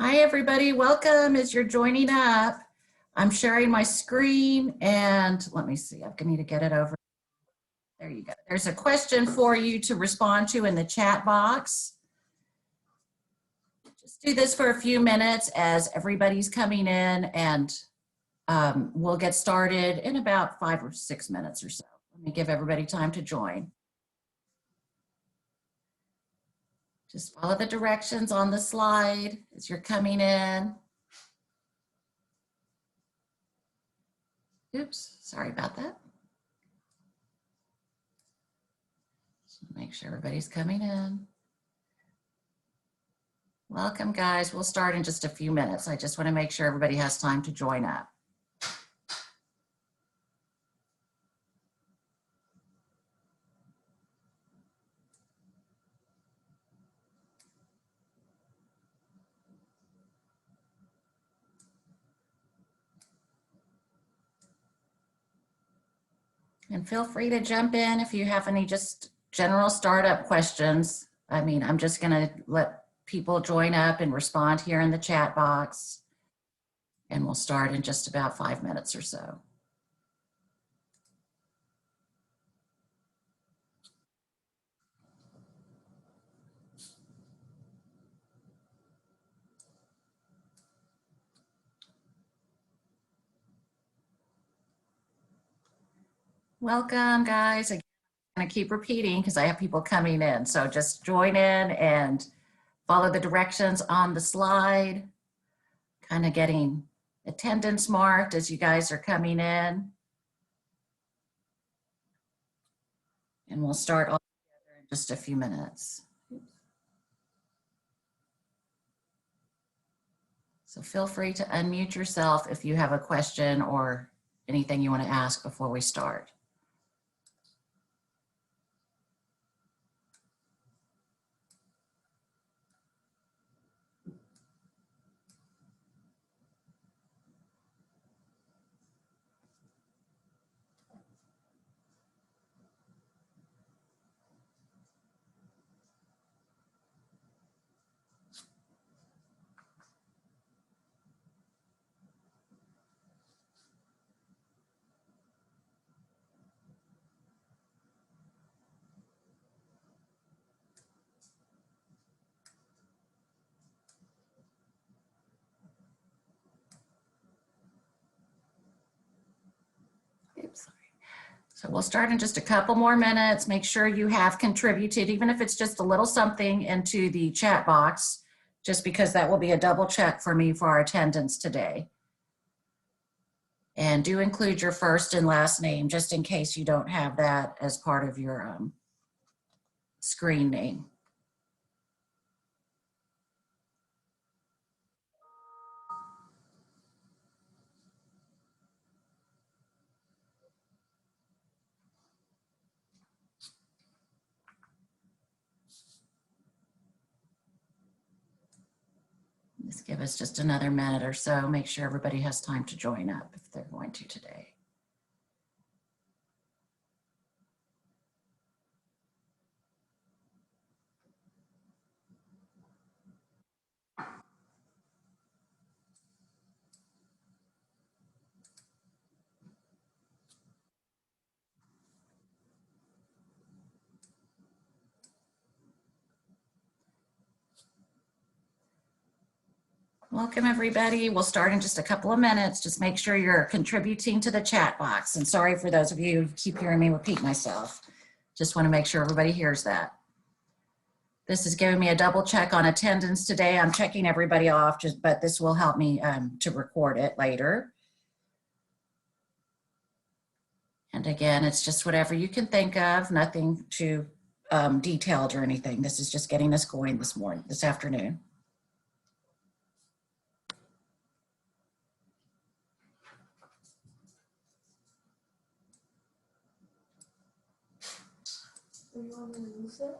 Hi, everybody. Welcome as you're joining up. I'm sharing my screen and let me see. I need to get it over. There you go. There's a question for you to respond to in the chat box. Just do this for a few minutes as everybody's coming in, and we'll get started in about 5 or 6 minutes or so. Let me give everybody time to join. Just follow the directions on the slide as you're coming in. Oops, sorry about that. Make sure everybody's coming in. Welcome, guys. We'll start in just a few minutes. I just want to make sure everybody has time to join up. And feel free to jump in if you have any just general startup questions. I mean, I'm just going to let people join up and respond here in the chat box. And we'll start in just about 5 minutes or so. Welcome, guys. Again, I'm going to keep repeating because I have people coming in. So just join in and follow the directions on the slide, kind of getting attendance marked as you guys are coming in. And we'll start all together in just a few minutes. So feel free to unmute yourself if you have a question or anything you want to ask before we start. Oops, sorry. So we'll start in just a couple more minutes. Make sure you have contributed, even if it's just a little something, into the chat box, just because that will be a double check for me for our attendance today. And do include your first and last name, just in case you don't have that as part of your screen name. Just give us just another minute or so. Make sure everybody has time to join up if they're going to today. Welcome, everybody. We'll start in just a couple of minutes. Just make sure you're contributing to the chat box. And sorry for those of you who keep hearing me repeat myself. Just want to make sure everybody hears that. This is giving me a double check on attendance today. I'm checking everybody off, but this will help me to record it later. And again, it's just whatever you can think of, nothing too detailed or anything. This is just getting us going this afternoon. Do you want me to use it?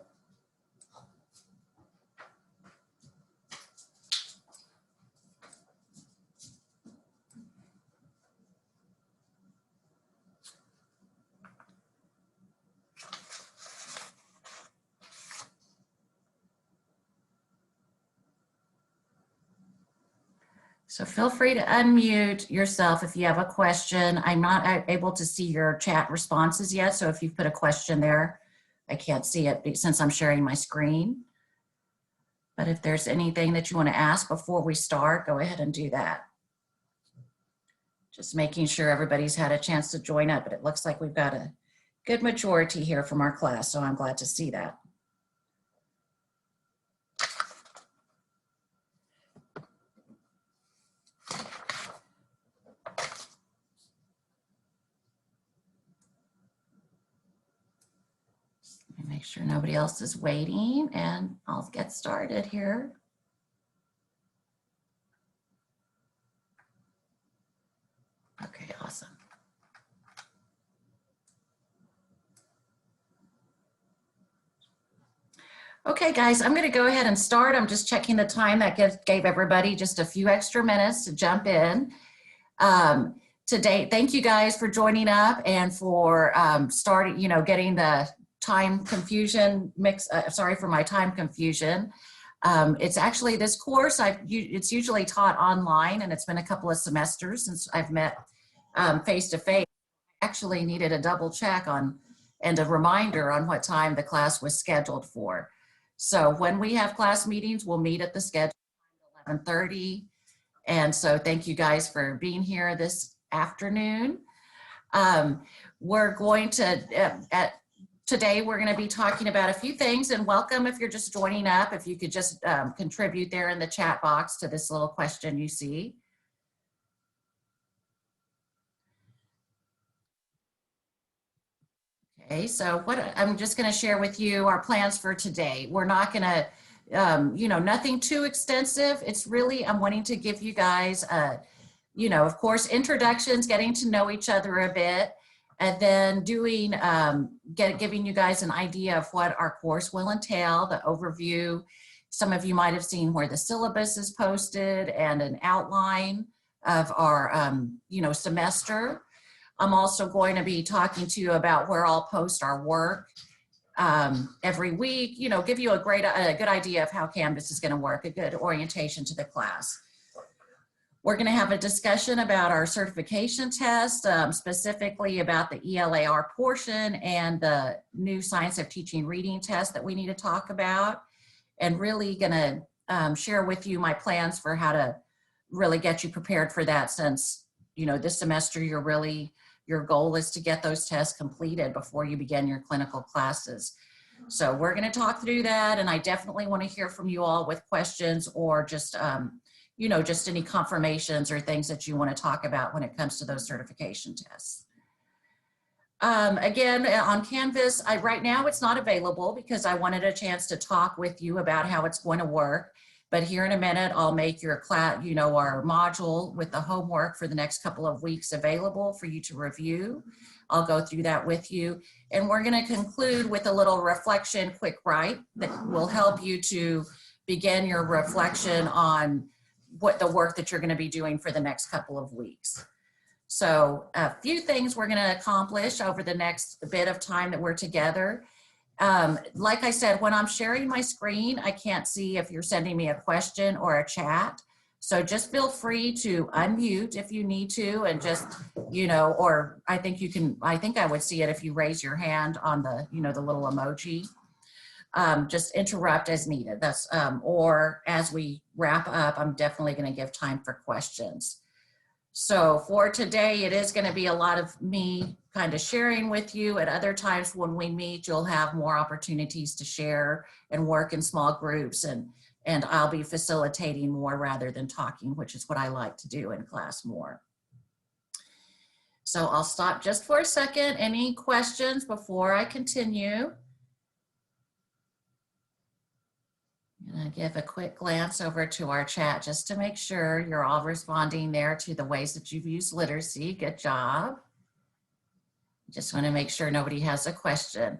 So feel free to unmute yourself if you have a question. I'm not able to see your chat responses yet, so if you've put a question there, I can't see it since I'm sharing my screen. But if there's anything that you want to ask before we start, go ahead and do that. Just making sure everybody's had a chance to join up, but it looks like we've got a good majority here from our class, so I'm glad to see that. Let me make sure nobody else is waiting, and I'll get started here. Okay, awesome. Okay, guys, I'm going to go ahead and start. I'm just checking the time. That gave everybody just a few extra minutes to jump in. Today, thank you guys for joining up and for starting, getting the time confusion sorry for my time confusion. It's actually this course, it's usually taught online, and it's been a couple of semesters since I've met face-to-face. Actually needed a double check on and a reminder on what time the class was scheduled for. So when we have class meetings, we'll meet at the schedule at 11:30. And so thank you guys for being here this afternoon. We're going to, today we're going to be talking about a few things, and welcome if you're just joining up, if you could just contribute there in the chat box to this little question you see. Okay, so I'm just going to share with you our plans for today. We're not going to, nothing too extensive. It's really, I'm wanting to give you guys, of course, introductions, getting to know each other a bit, and then doing, giving you guys an idea of what our course will entail, the overview. Some of you might have seen where the syllabus is posted and an outline of our, semester. I'm also going to be talking to you about where I'll post our work every week, give you a good idea of how Canvas is going to work, a good orientation to the class. We're going to have a discussion about our certification test, specifically about the ELAR portion and the new Science of Teaching Reading test that we need to talk about, and really going to share with you my plans for how to really get you prepared for that, since, this semester your goal is to get those tests completed before you begin your clinical classes. So we're going to talk through that, and I definitely want to hear from you all with questions or just, just any confirmations or things that you want to talk about when it comes to those certification tests. Again, on Canvas, right now it's not available because I wanted a chance to talk with you about how it's going to work. But here in a minute, I'll make your class, our module with the homework for the next couple of weeks available for you to review. I'll go through that with you. And we're going to conclude with a little reflection quick write that will help you to begin your reflection on what the work that you're going to be doing for the next couple of weeks. So a few things we're going to accomplish over the next bit of time that we're together. Like I said, when I'm sharing my screen, I can't see if you're sending me a question or a chat. So just feel free to unmute if you need to, and just, or I think I would see it if you raise your hand on the, the little emoji. Just interrupt as needed. That's, or as we wrap up, I'm definitely going to give time for questions. So for today, it is going to be a lot of me kind of sharing with you. At other times when we meet, you'll have more opportunities to share and work in small groups, and I'll be facilitating more rather than talking, which is what I like to do in class more. So I'll stop just for a second. Any questions before I continue? I'm going to give a quick glance over to our chat just to make sure you're all responding there to the ways that you've used literacy. Good job. Just want to make sure nobody has a question.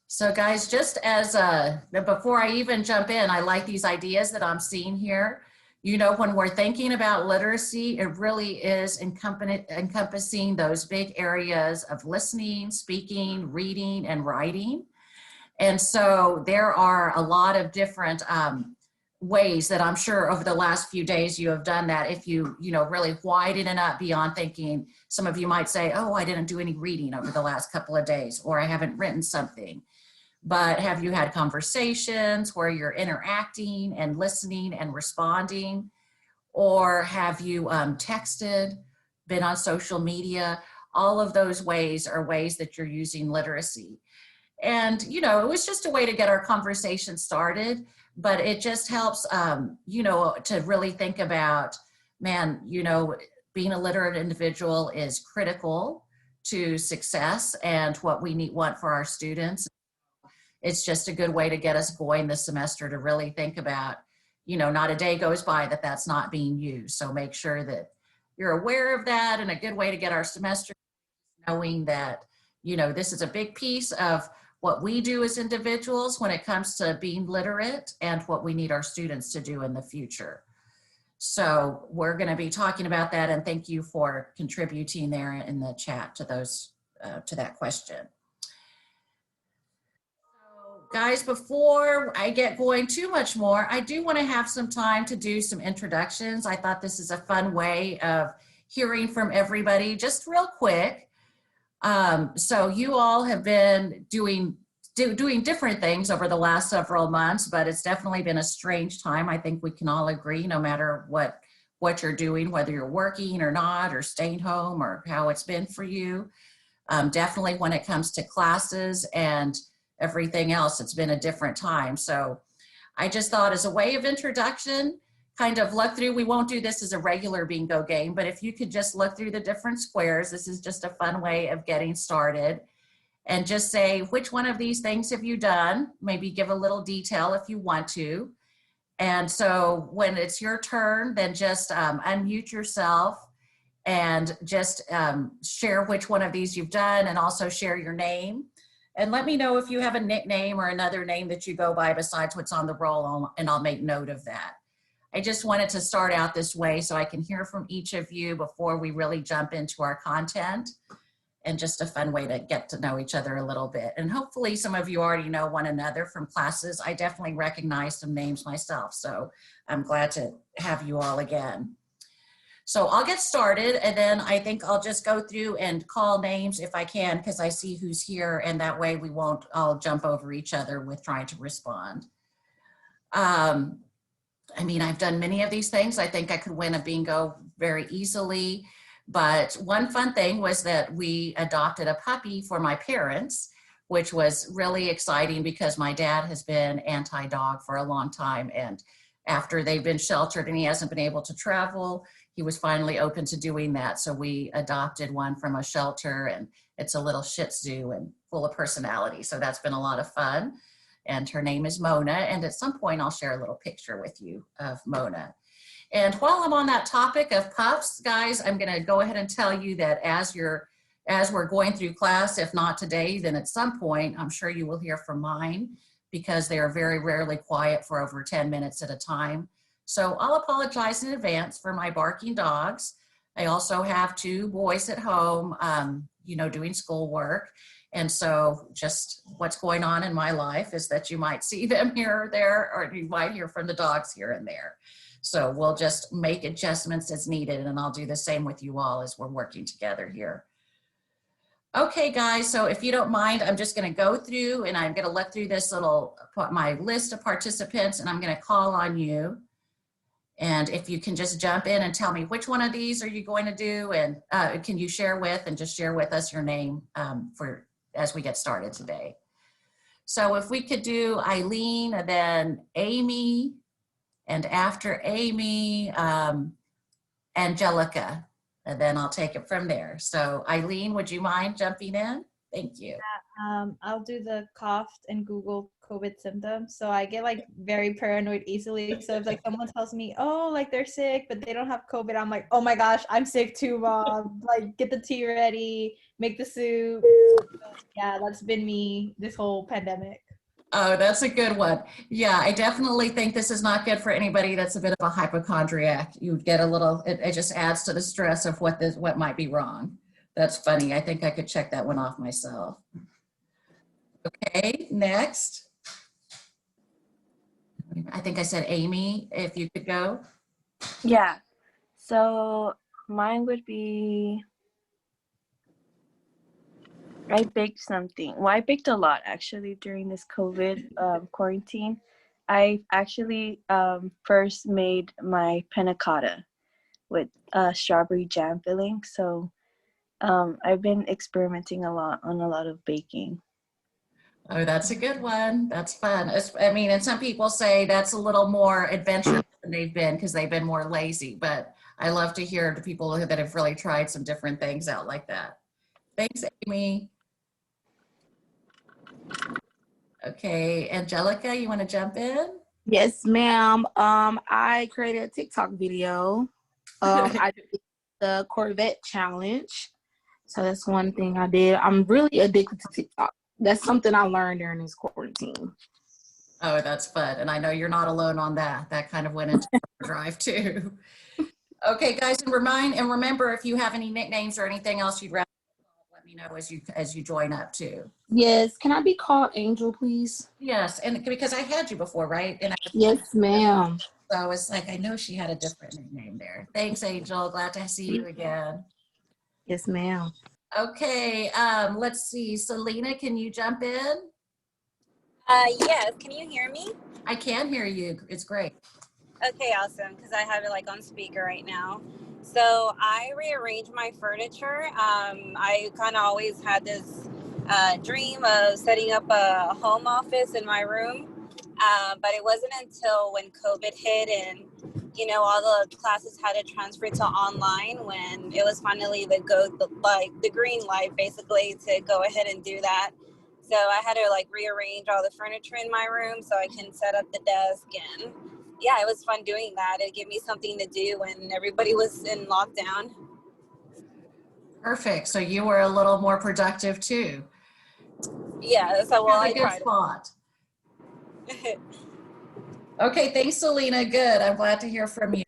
So guys, just as before I even jump in, I like these ideas that I'm seeing here. When we're thinking about literacy, it really is encompassing those big areas of listening, speaking, reading, and writing. And so there are a lot of different ways that I'm sure over the last few days you have done that. If you really widen it up beyond thinking, some of you might say, oh, I didn't do any reading over the last couple of days, or I haven't written something. But have you had conversations where you're interacting and listening and responding? Or have you texted, been on social media? All of those ways are ways that you're using literacy. And, it was just a way to get our conversation started, but it just helps, to really think about, man, being a literate individual is critical to success and what we want for our students. It's just a good way to get us going this semester to really think about, not a day goes by that that's not being used. So make sure that you're aware of that, and a good way to get our semester knowing that, this is a big piece of what we do as individuals when it comes to being literate and what we need our students to do in the future. So we're going to be talking about that, and thank you for contributing there in the chat to those to that question. Guys, before I get going too much more, I do want to have some time to do some introductions. I thought this is a fun way of hearing from everybody, just real quick. So you all have been doing different things over the last several months, but it's definitely been a strange time. I think we can all agree, no matter what you're doing, whether you're working or not, or staying home, or how it's been for you. Definitely when it comes to classes and everything else, it's been a different time. So I just thought, as a way of introduction, kind of look through, we won't do this as a regular bingo game, but if you could just look through the different squares, this is just a fun way of getting started, and just say, which one of these things have you done? Maybe give a little detail if you want to. And so when it's your turn, then just unmute yourself and just share which one of these you've done, and also share your name. And let me know if you have a nickname or another name that you go by besides what's on the roll, and I'll make note of that. I just wanted to start out this way so I can hear from each of you before we really jump into our content, and just a fun way to get to know each other a little bit. And hopefully some of you already know one another from classes. I definitely recognize some names myself, so I'm glad to have you all again. So I'll get started, and then I think I'll just go through and call names if I can, because I see who's here, and that way we won't all jump over each other with trying to respond. I mean, I've done many of these things. I think I could win a bingo very easily, but one fun thing was that we adopted a puppy for my parents, which was really exciting because my dad has been anti-dog for a long time, and after they've been sheltered and he hasn't been able to travel, he was finally open to doing that. So we adopted one from a shelter, and it's a little Shih Tzu and full of personality. So that's been a lot of fun. And her name is Mona. And at some point I'll share a little picture with you of Mona. And while I'm on that topic of pups, guys, I'm gonna go ahead and tell you that as we're going through class, if not today, then at some point, I'm sure you will hear from mine, because they are very rarely quiet for over 10 minutes at a time. So I'll apologize in advance for my barking dogs. I also have 2 boys at home, doing schoolwork. And so just what's going on in my life is that you might see them here or there, or you might hear from the dogs here and there. So we'll just make adjustments as needed, and I'll do the same with you all as we're working together here. Okay, guys, so if you don't mind, I'm just going to go through, and I'm going to look through this my list of participants, and I'm going to call on you. And if you can just jump in and tell me which one of these are you going to do, and can you share with us your name as we get started today. So if we could do Eileen, and then Amy, and after Amy, Angelica, and then I'll take it from there. So Eileen, would you mind jumping in? Thank you. I'll do the cough and Google COVID symptoms. So I get like very paranoid easily. So if like someone tells me, oh, like they're sick, but they don't have COVID, I'm like, oh my gosh, I'm sick too, Mom. Like get the tea ready, make the soup. Yeah, that's been me this whole pandemic. Oh, that's a good one. Yeah, I definitely think this is not good for anybody that's a bit of a hypochondriac. You get a little, it just adds to the stress of what might be wrong. That's funny. I think I could check that one off myself. Okay, next. I think I said Amy, if you could go. Yeah. So mine would be, I baked something. Well, I baked a lot actually during this COVID quarantine. I actually first made my panna cotta with strawberry jam filling. So I've been experimenting a lot on a lot of baking. Oh, that's a good one. That's fun. I mean, and some people say that's a little more adventurous than they've been because they've been more lazy, but I love to hear the people that have really tried some different things out like that. Thanks, Amy. Okay, Angelica, you want to jump in? Yes, ma'am. I created a TikTok video. I did the Corvette challenge. So that's one thing I did. I'm really addicted to TikTok. That's something I learned during this quarantine. Oh, that's fun. And I know you're not alone on that. That kind of went into drive too. Okay, guys, and remember, if you have any nicknames or anything else you'd rather, let me know as you join up too. Yes. Can I be called Angel, please? Yes, and because I had you before, right? And Yes, ma'am. so I was like, I know she had a different nickname there. Thanks, Angel. Glad to see you again. Yes, ma'am. Okay, let's see. Selena, can you jump in? Yes, can you hear me? I can hear you. It's great. Okay, awesome, because I have it like on speaker right now. So I rearranged my furniture. I kind of always had this dream of setting up a home office in my room, but it wasn't until when COVID hit and all the classes had to transfer to online when it was finally the green light basically to go ahead and do that. So I had to like rearrange all the furniture in my room so I can set up the desk, and yeah, it was fun doing that. It gave me something to do when everybody was in lockdown. Perfect. So you were a little more productive too. Yeah, so well, Have a I good tried spot. it. Okay, thanks, Selena. Good. I'm glad to hear from you.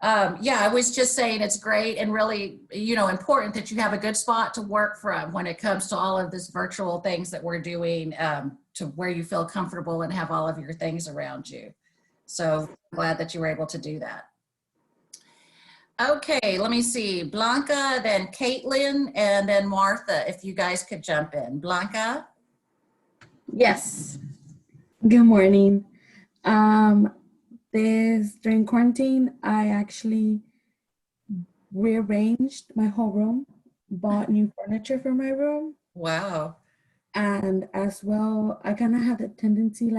Yeah, I was just saying it's great and really, important that you have a good spot to work from when it comes to all of this virtual things that we're doing, to where you feel comfortable and have all of your things around you. So I'm glad that you were able to do that. Okay, let me see. Blanca, then Caitlin, and then Martha, if you guys could jump in. Blanca? Yes. Good morning. During quarantine, I actually rearranged my whole room, bought new furniture for my room, Wow. and as well, I kind of have the tendency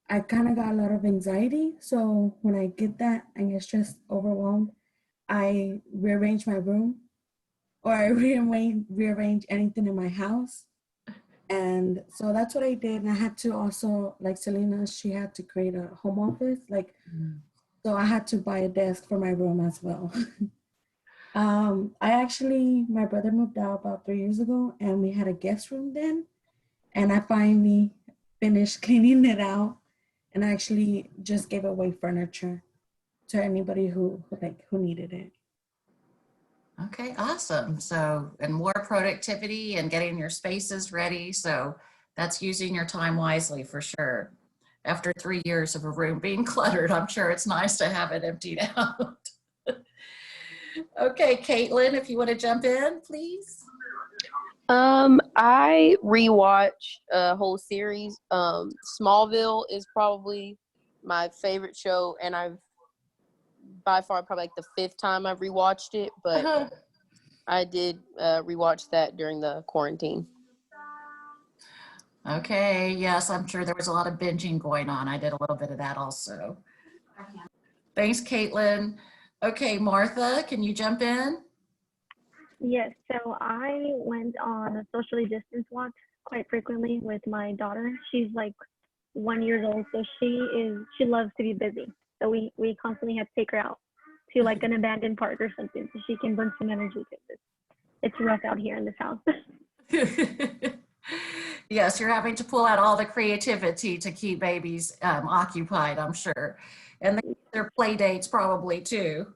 I kind of got a lot of anxiety. So when I get that, I get stressed, overwhelmed, I rearrange my room, or I rearrange anything in my house. And so that's what I did. And I had to also, like Selena, she had to create a home office. So I had to buy a desk for my room as well. My brother moved out about 3 years ago and we had a guest room then. And I finally finished cleaning it out and I actually just gave away furniture to anybody who needed it. Okay, awesome. So, and more productivity and getting your spaces ready. So that's using your time wisely for sure. After 3 years of a room being cluttered, I'm sure it's nice to have it emptied out. Okay, Caitlin, if you want to jump in, please. I rewatch a whole series. Smallville is probably my favorite show, and I've by far probably like the 5th time I've rewatched it, but I did rewatch that during the quarantine. Okay, yes, I'm sure there was a lot of binging going on. I did a little bit of that also. Thanks, Caitlin. Okay, Martha, can you jump in? Yes, so I went on a socially distanced walk quite frequently with my daughter. She's like 1 year old, so she loves to be busy. So we constantly have to take her out to like an abandoned park or something so she can bring some energy to this. It's rough out here in this house. Yes, you're having to pull out all the creativity to keep babies occupied, I'm sure. And their play dates probably too.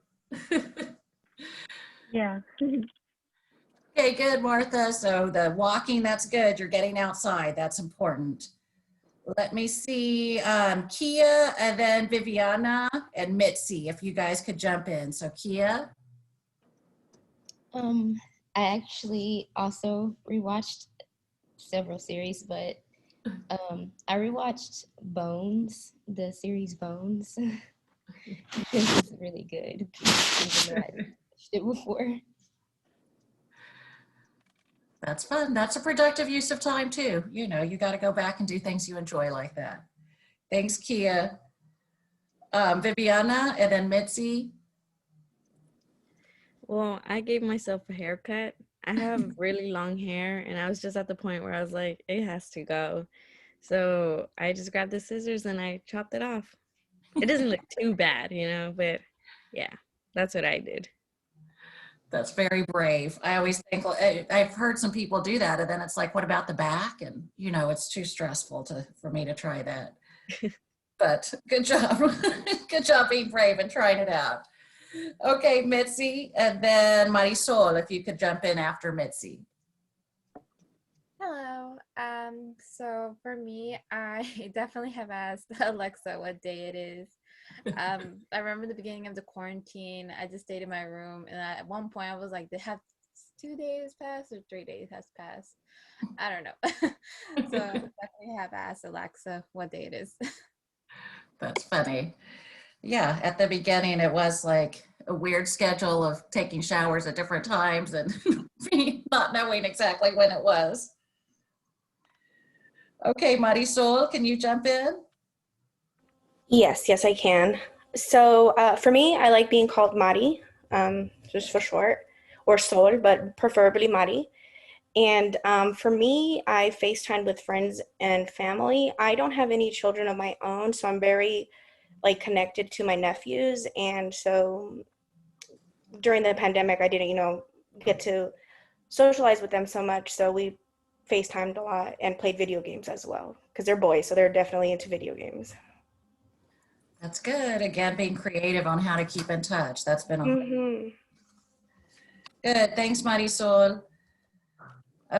Yeah. Okay, good, Martha. So the walking, that's good. You're getting outside. That's important. Let me see, Kia and then Viviana and Mitzi, if you guys could jump in. So Kia. I actually also rewatched several series, but I rewatched Bones, the series Bones, because it's really good. Even though I watched it before. That's fun. That's a productive use of time too. You know, you got to go back and do things you enjoy like that. Thanks, Kia. Viviana and then Mitzi. Well, I gave myself a haircut. I have really long hair, and I was just at the point where I was like, it has to go. So I just grabbed the scissors and I chopped it off. It doesn't look too bad, you know, but yeah, that's what I did. That's very brave. I always think, I've heard some people do that, and then it's like, what about the back? And you know, it's too stressful for me to try that. But good job. Good job being brave and trying it out. Okay, Mitzi, and then Marisol, if you could jump in after Mitzi. Hello. So for me, I definitely have asked Alexa what day it is. I remember the beginning of the quarantine, I just stayed in my room, and at one point I was like, "They have 2 days passed or 3 days has passed?" I don't know. So I definitely have asked Alexa what day it is. That's funny. Yeah, at the beginning, it was like a weird schedule of taking showers at different times and not knowing exactly when it was. Okay, Marisol, can you jump in? Yes, I can. So for me, I like being called Mari, just for short, or Sol, but preferably Mari. And for me, I FaceTime with friends and family. I don't have any children of my own, so I'm very connected to my nephews. And so during the pandemic, I didn't, get to socialize with them so much. So we FaceTimed a lot and played video games as well, because they're boys, so they're definitely into video games. That's good. Again, being creative on how to keep in touch. That's been good. Thanks, Marisol.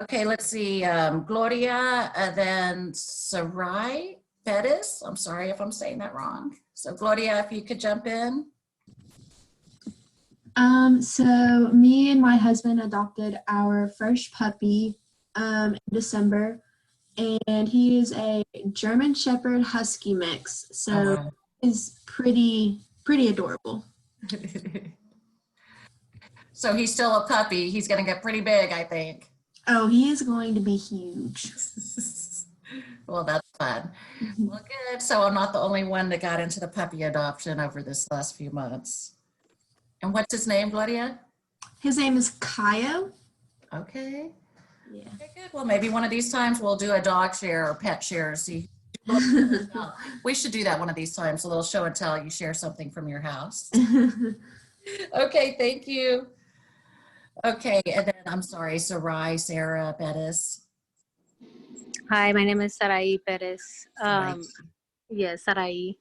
Okay, let's see. Gloria, then Sarai Pettis. I'm sorry if I'm saying that wrong. So Gloria, if you could jump in. So me and my husband adopted our first puppy in December, and he is a German Shepherd Husky mix. So he's pretty adorable. So he's still a puppy. He's going to get pretty big, I think. Oh, he is going to be huge. Well, that's fun. Well, good. So I'm not the only one that got into the puppy adoption over this last few months. And what's his name, Gloria? His name is Kaio. Okay. Yeah. Okay, good. Well, maybe one of these times we'll do a dog share or pet share. See, we should do that one of these times. A little show and tell. You share something from your house. Okay, thank you. Okay, and then I'm sorry, Sarah Bettis. Hi, my name is Sarai Perez. Yes, Sarai.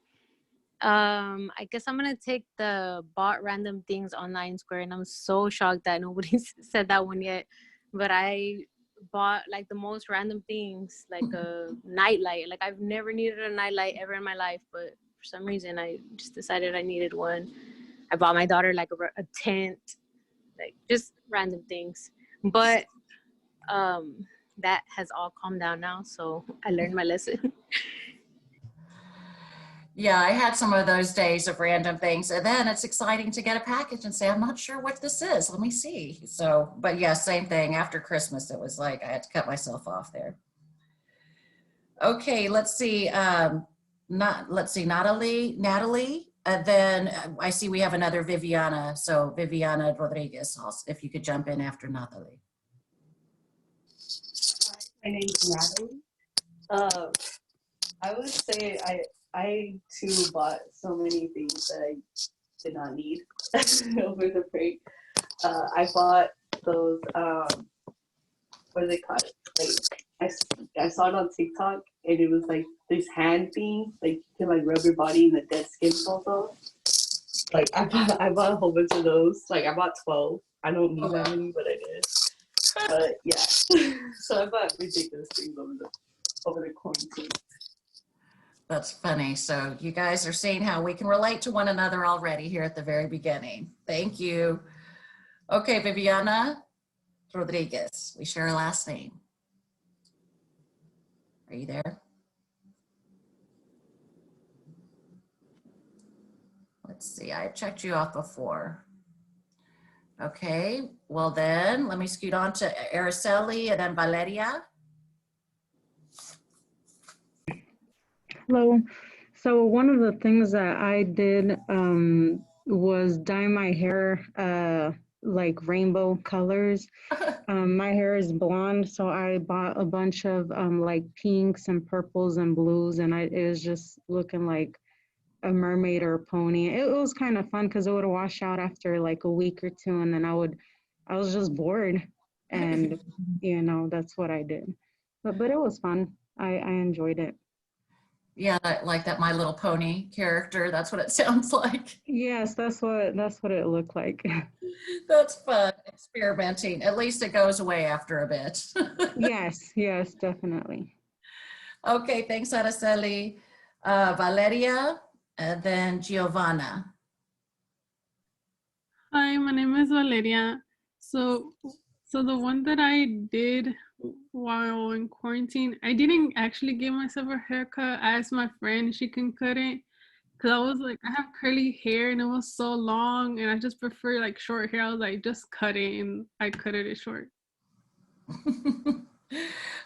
I guess I'm gonna take the bought random things online square, and I'm so shocked that nobody's said that one yet. But I bought like the most random things, like a nightlight. Like I've never needed a nightlight ever in my life, but for some reason I just decided I needed one. I bought my daughter like a tent, like just random things. But that has all calmed down now, so I learned my lesson. Yeah, I had some of those days of random things, and then it's exciting to get a package and say, I'm not sure what this is. Let me see. So, but yeah, same thing. After Christmas, it was like I had to cut myself off there. Okay, let's see. Natalie. Then I see we have another Viviana. So Viviana Rodriguez, if you could jump in after Natalie. My name's Natalie. I would say I too bought so many things that I did not need over the break. I bought those, what do they call it? Like I saw it on TikTok, and it was like this hand thing, like you can like rub your body in the dead skin photo. Like I bought a whole bunch of those. Like I bought 12. I don't need that many, but I did. But yeah, so I bought ridiculous things over the quarantine. That's funny. So you guys are seeing how we can relate to one another already here at the very beginning. Thank you. Okay, Viviana Rodriguez. We share a last name. Are you there? Let's see, I checked you off before. Okay, well then, let me scoot on to Araceli and then Valeria. Hello. So one of the things that I did was dye my hair like rainbow colors. My hair is blonde, so I bought a bunch of like pinks and purples and blues, and it was just looking like a mermaid or a pony. It was kind of fun because it would wash out after like a week or two, and then I was just bored, and you know, that's what I did. But it was fun. I enjoyed it. Yeah, like that My Little Pony character. That's what it sounds like. Yes, that's what it looked like. That's fun, experimenting. At least it goes away after a bit. Yes, definitely. Okay, thanks, Araceli. Valeria, and then Giovanna. Hi, my name is Valeria. So the one that I did while in quarantine, I didn't actually give myself a haircut. I asked my friend if she can cut it because I was like, I have curly hair and it was so long and I just prefer like short hair. I was like, just cut it, and I cut it short.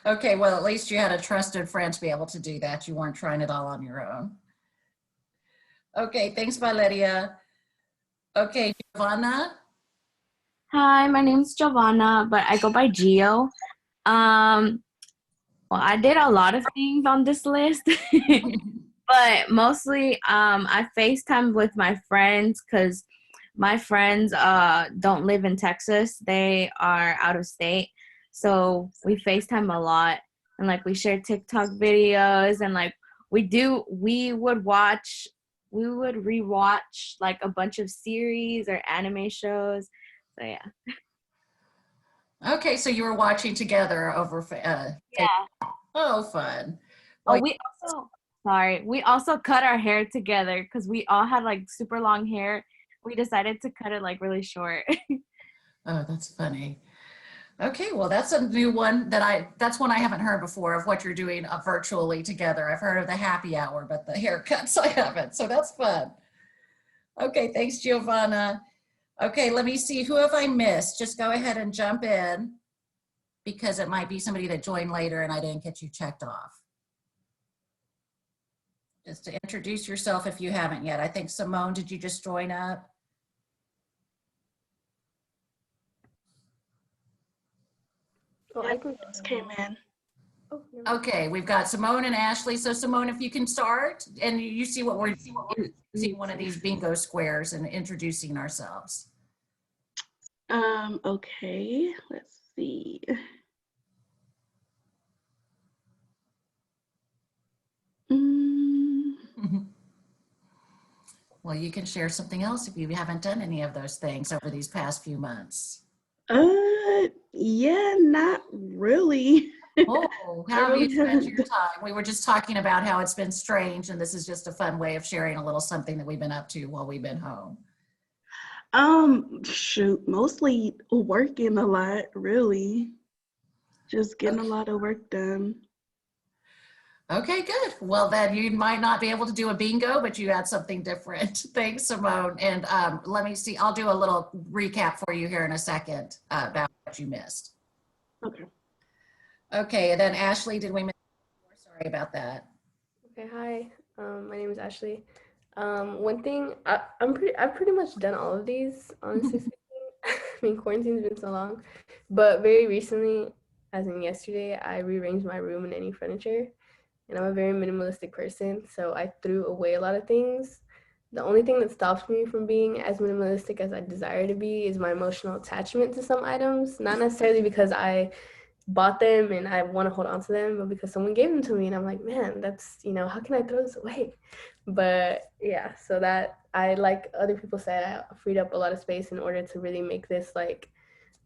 Okay, well, at least you had a trusted friend to be able to do that. You weren't trying it all on your own. Okay, thanks, Valeria. Okay, Giovanna. Hi, my name's Giovanna, but I go by Gio. Well, I did a lot of things on this list, but mostly I FaceTimed with my friends because my friends don't live in Texas. They are out of state. So we FaceTime a lot, and like we share TikTok videos, and like we would rewatch like a bunch of series or anime shows. So yeah. Okay, so you were watching together over Yeah. Oh, fun. Oh, Well, we also cut our hair together because we all had like super long hair. We decided to cut it like really short. oh, that's funny. Okay, well, that's a new one that's one I haven't heard before of what you're doing virtually together. I've heard of the happy hour, but the haircuts I haven't, so that's fun. Okay, thanks, Giovanna. Okay, let me see, who have I missed? Just go ahead and jump in because it might be somebody that joined later and I didn't get you checked off. Just to introduce yourself if you haven't yet. I think Simone, did you just join up? Oh, I just came in. Okay, we've got Simone and Ashley. So Simone, if you can start and you see what we're using one of these bingo squares and introducing ourselves. Okay, let's see. Well, you can share something else if you haven't done any of those things over these past few months. Yeah, not really. Oh, how have you spent your time? We were just talking about how it's been strange, and this is just a fun way of sharing a little something that we've been up to while we've been home. Shoot, mostly working a lot, really. Just getting a lot of work done. Okay, good. Well, then you might not be able to do a bingo, but you had something different. Thanks, Simone. And let me see, I'll do a little recap for you here in a second about what you missed. Okay. Okay, and then Ashley, did we miss? Sorry about that. Okay, hi. My name is Ashley. One thing, I've pretty much done all of these, honestly speaking. I mean, quarantine's been so long, but very recently, as in yesterday, I rearranged my room and any furniture, and I'm a very minimalistic person, so I threw away a lot of things. The only thing that stops me from being as minimalistic as I desire to be is my emotional attachment to some items, not necessarily because I bought them and I want to hold on to them, but because someone gave them to me and I'm like, man, that's, how can I throw this away? But yeah, so that like other people said, I freed up a lot of space in order to really make this like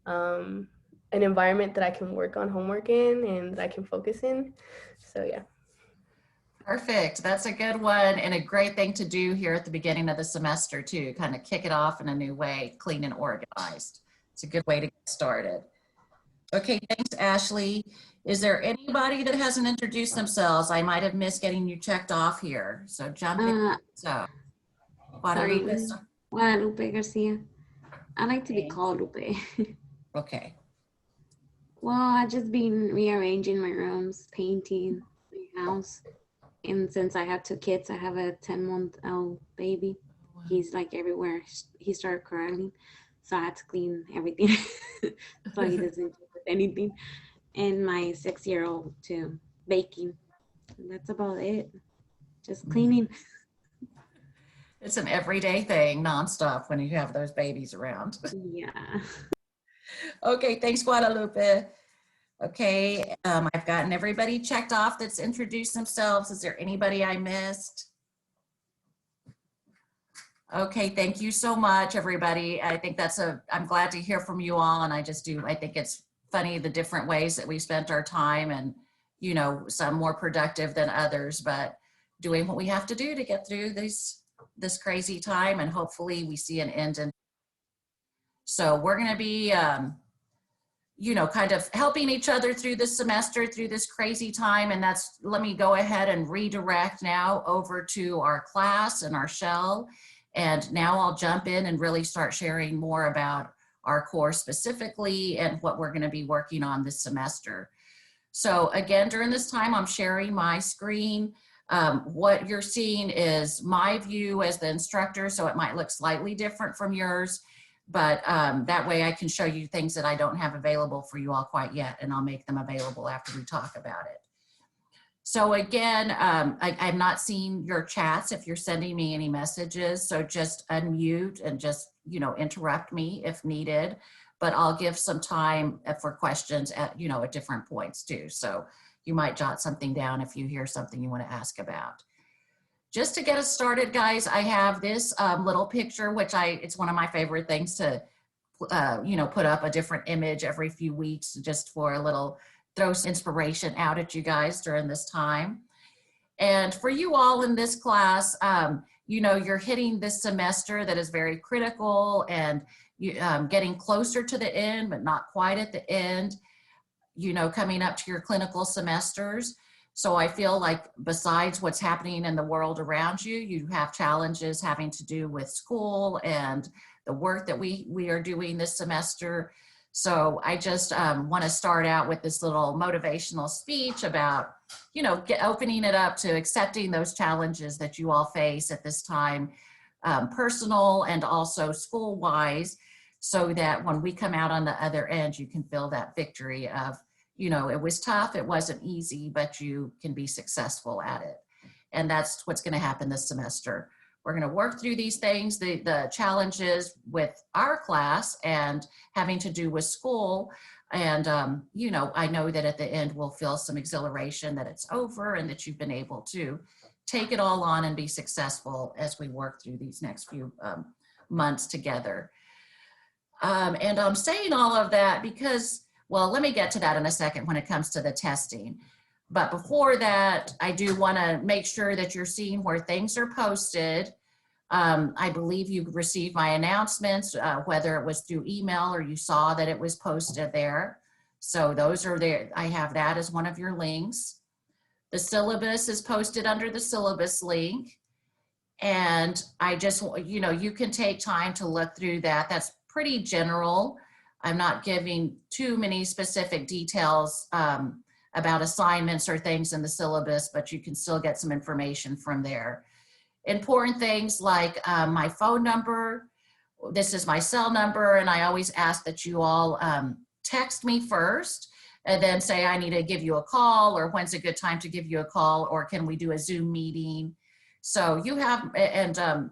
an environment that I can work on homework in and that I can focus in. So yeah. Perfect. That's a good one and a great thing to do here at the beginning of the semester too, kind of kick it off in a new way, clean and organized. It's a good way to get started. Okay, thanks, Ashley. Is there anybody that hasn't introduced themselves? I might have missed getting you checked off here. So jump in. So, Sorry, Guadalupe. Guadalupe Garcia. I like to be Okay. called Lupe. Okay. Well, I've just been rearranging my rooms, painting my house. And since I have two kids, I have a 10-month-old baby. He's like everywhere. He started crying. So I had to clean everything so he doesn't do anything. And my 6-year-old too, baking. And that's about it. Just cleaning. It's an everyday thing, nonstop when you have those babies around. Yeah. Okay, thanks, Guadalupe. Okay, I've gotten everybody checked off that's introduced themselves. Is there anybody I missed? Okay, thank you so much, everybody. I think I'm glad to hear from you all, and I think it's funny the different ways that we spent our time, and, you know, some more productive than others, but doing what we have to do to get through this crazy time, and hopefully we see an end in. So we're gonna be, you know, kind of helping each other through this semester, through this crazy time. And let me go ahead and redirect now over to our class and our shell. And now I'll jump in and really start sharing more about our course specifically and what we're gonna be working on this semester. So again, during this time, I'm sharing my screen. What you're seeing is my view as the instructor, so it might look slightly different from yours. But that way I can show you things that I don't have available for you all quite yet, and I'll make them available after we talk about it. So again, I'm not seeing your chats if you're sending me any messages, so just unmute and just, you know, interrupt me if needed, but I'll give some time for questions at, you know, at different points too. So you might jot something down if you hear something you want to ask about. Just to get us started, guys, I have this little picture, which it's one of my favorite things to, you know, put up a different image every few weeks just for a little, throw some inspiration out at you guys during this time. And for you all in this class, you know, you're hitting this semester that is very critical and you getting closer to the end, but not quite at the end, you know, coming up to your clinical semesters. So I feel like besides what's happening in the world around you, you have challenges having to do with school and the work that we are doing this semester. So I just want to start out with this little motivational speech about, you know, opening it up to accepting those challenges that you all face at this time, personal and also school-wise, so that when we come out on the other end, you can feel that victory of, you know, it was tough, it wasn't easy, but you can be successful at it. And that's what's going to happen this semester. We're going to work through these things, the challenges with our class and having to do with school. And, you know, I know that at the end we'll feel some exhilaration that it's over and that you've been able to take it all on and be successful as we work through these next few months together. And I'm saying all of that because, well, let me get to that in a second when it comes to the testing. But before that, I do want to make sure that you're seeing where things are posted. I believe you received my announcements, whether it was through email or you saw that it was posted there. So those are there. I have that as one of your links. The syllabus is posted under the syllabus link. And I just, you know, you can take time to look through that. That's pretty general. I'm not giving too many specific details about assignments or things in the syllabus, but you can still get some information from there. Important things like my phone number. This is my cell number, and I always ask that you all text me first and then say I need to give you a call, or when's a good time to give you a call, or can we do a Zoom meeting? So you have, and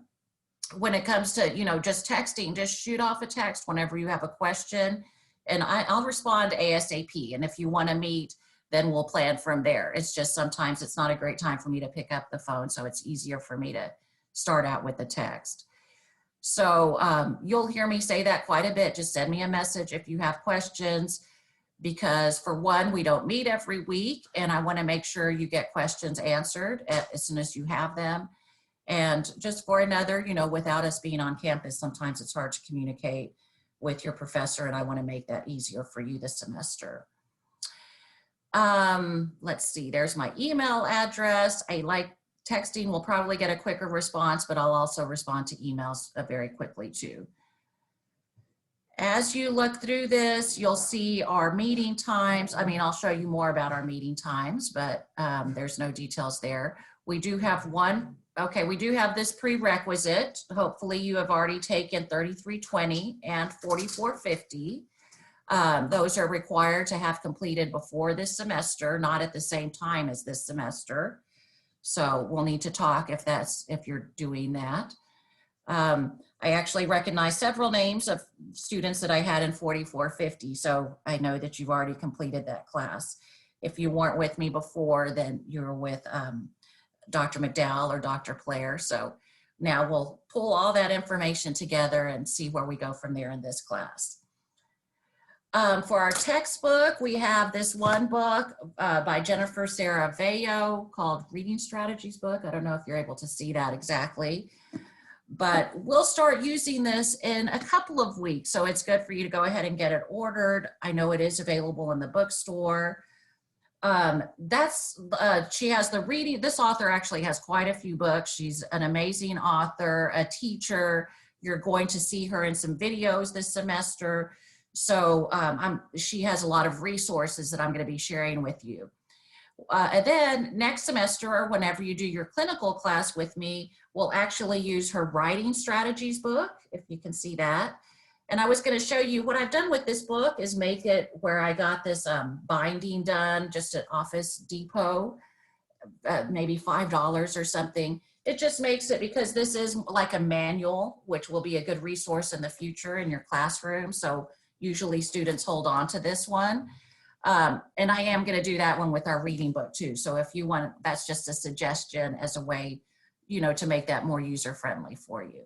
when it comes to, you know, just texting, just shoot off a text whenever you have a question, and I'll respond ASAP. And if you want to meet, then we'll plan from there. It's just sometimes it's not a great time for me to pick up the phone, so it's easier for me to start out with the text. So you'll hear me say that quite a bit. Just send me a message if you have questions. because for one, we don't meet every week, and I want to make sure you get questions answered as soon as you have them. And just for another, you know, without us being on campus, sometimes it's hard to communicate with your professor, and I want to make that easier for you this semester. Let's see, there's my email address. I like texting, will probably get a quicker response, but I'll also respond to emails very quickly too. As you look through this, you'll see our meeting times. I mean, I'll show you more about our meeting times, but there's no details there. We do have we do have this prerequisite. Hopefully you have already taken 3320 and 4450. Those are required to have completed before this semester, not at the same time as this semester. So we'll need to talk if you're doing that. I actually recognize several names of students that I had in 4450, so I know that you've already completed that class. If you weren't with me before, then you're with Dr. McDowell or Dr. Player. So now we'll pull all that information together and see where we go from there in this class. For our textbook, we have this one book by Jennifer Saraveyo called Reading Strategies book. I don't know if you're able to see that exactly, but we'll start using this in a couple of weeks. So it's good for you to go ahead and get it ordered. I know it is available in the bookstore. She has the reading. This author actually has quite a few books. She's an amazing author, a teacher. You're going to see her in some videos this semester. So she has a lot of resources that I'm going to be sharing with you. And then next semester, or whenever you do your clinical class with me, we'll actually use her writing strategies book, if you can see that. And I was going to show you what I've done with this book is make it where I got this binding done just at Office Depot, maybe $5 or something. It just makes it, because this is like a manual, which will be a good resource in the future in your classroom. So usually students hold on to this one. And I am going to do that one with our reading book too. So if you want, that's just a suggestion as a way, you know, to make that more user-friendly for you.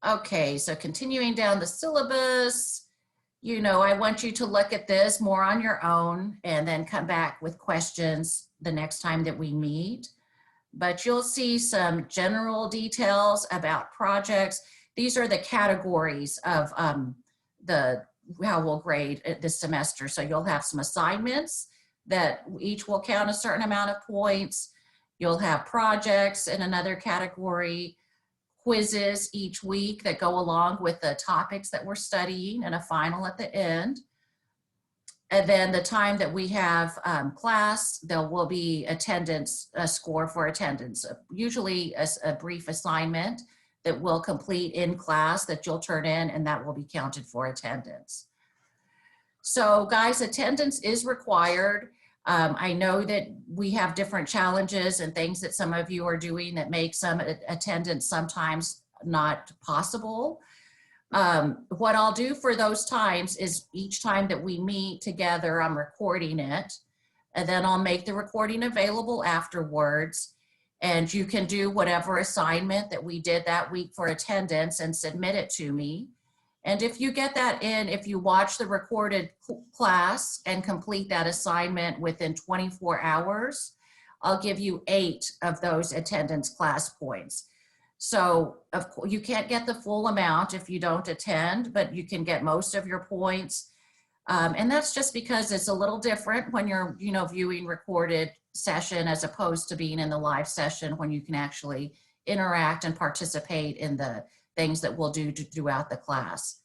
Okay, so continuing down the syllabus, you know, I want you to look at this more on your own and then come back with questions the next time that we meet. But you'll see some general details about projects. These are the categories of how we'll grade this semester. So you'll have some assignments that each will count a certain amount of points. You'll have projects in another category, quizzes each week that go along with the topics that we're studying, and a final at the end. And then the time that we have class, there will be attendance, a score for attendance, usually a brief assignment that we'll complete in class that you'll turn in, and that will be counted for attendance. So guys, attendance is required. I know that we have different challenges and things that some of you are doing that make some attendance sometimes not possible. What I'll do for those times is each time that we meet together, I'm recording it, and then I'll make the recording available afterwards. And you can do whatever assignment that we did that week for attendance and submit it to me. And if you get that in, if you watch the recorded class and complete that assignment within 24 hours, I'll give you 8 of those attendance class points. So of course, you can't get the full amount if you don't attend, but you can get most of your points. And that's just because it's a little different when you're, you know, viewing recorded session as opposed to being in the live session when you can actually interact and participate in the things that we'll do throughout the class.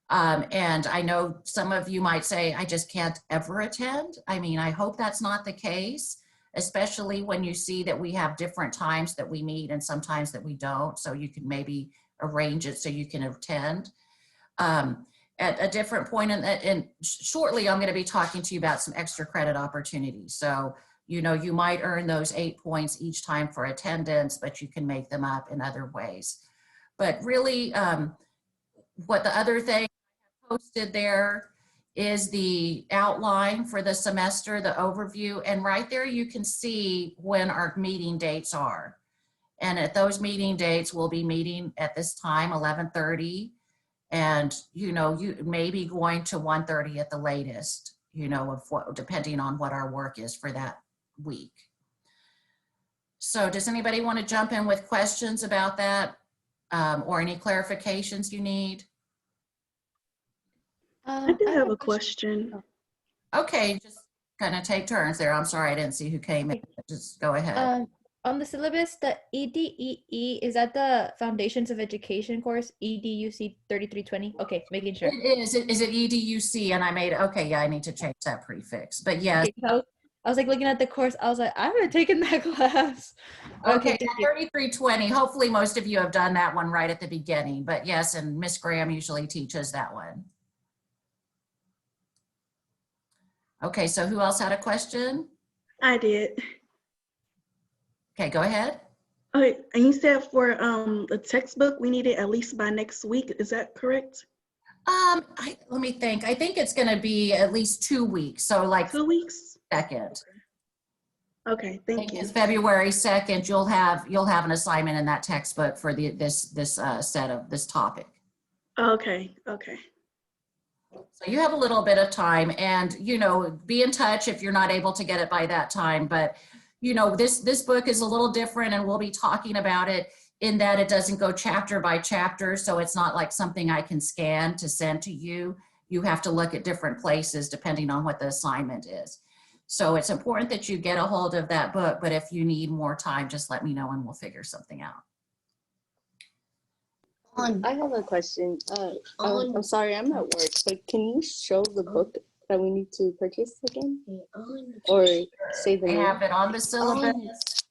And I know some of you might say, I just can't ever attend. I mean, I hope that's not the case, especially when you see that we have different times that we meet and sometimes that we don't. So you can maybe arrange it so you can attend. At a different point, and shortly I'm going to be talking to you about some extra credit opportunities. So, you know, you might earn those 8 points each time for attendance, but you can make them up in other ways. But really, what the other thing I posted there is the outline for the semester, the overview, and right there you can see when our meeting dates are. And at those meeting dates, we'll be meeting at this time, 11:30. And, you know, you may be going to 1:30 at the latest, you know, of what, depending on what our work is for that week. So does anybody want to jump in with questions about that, or any clarifications you need? I do have a question. Okay, just kind of take turns there. I'm sorry, I didn't see who came in. Just go ahead. On the syllabus, the EDEE, is that the Foundations of Education course? EDUC 3320? Okay, making sure. It is. Is it EDUC? And I made, okay, yeah, I need to change that prefix. But yes. Okay, I was like looking at the course, I was like, I haven't taken that class. Okay, 3320. Hopefully most of you have done that one right at the beginning. But yes, and Miss Graham usually teaches that one. Okay, so who else had a question? I did. Okay, go ahead. Okay, and you said for the textbook, we need it at least by next week. Is that correct? Let me think. I think it's going to be at least 2 weeks. So like 2 weeks. 2nd. Okay, thank you. It's February 2nd. You'll have an assignment in that textbook for this set of this topic. Okay. Okay. So you have a little bit of time, and you know, be in touch if you're not able to get it by that time. But you know, this book is a little different, and we'll be talking about it in that it doesn't go chapter by chapter. So it's not like something I can scan to send to you. You have to look at different places depending on what the assignment is. So it's important that you get a hold of that book, but if you need more time, just let me know and we'll figure something out. I have a question. I'm sorry, I'm at work, but can you show the book that we need to purchase again? Or say the name? I have it on the syllabus.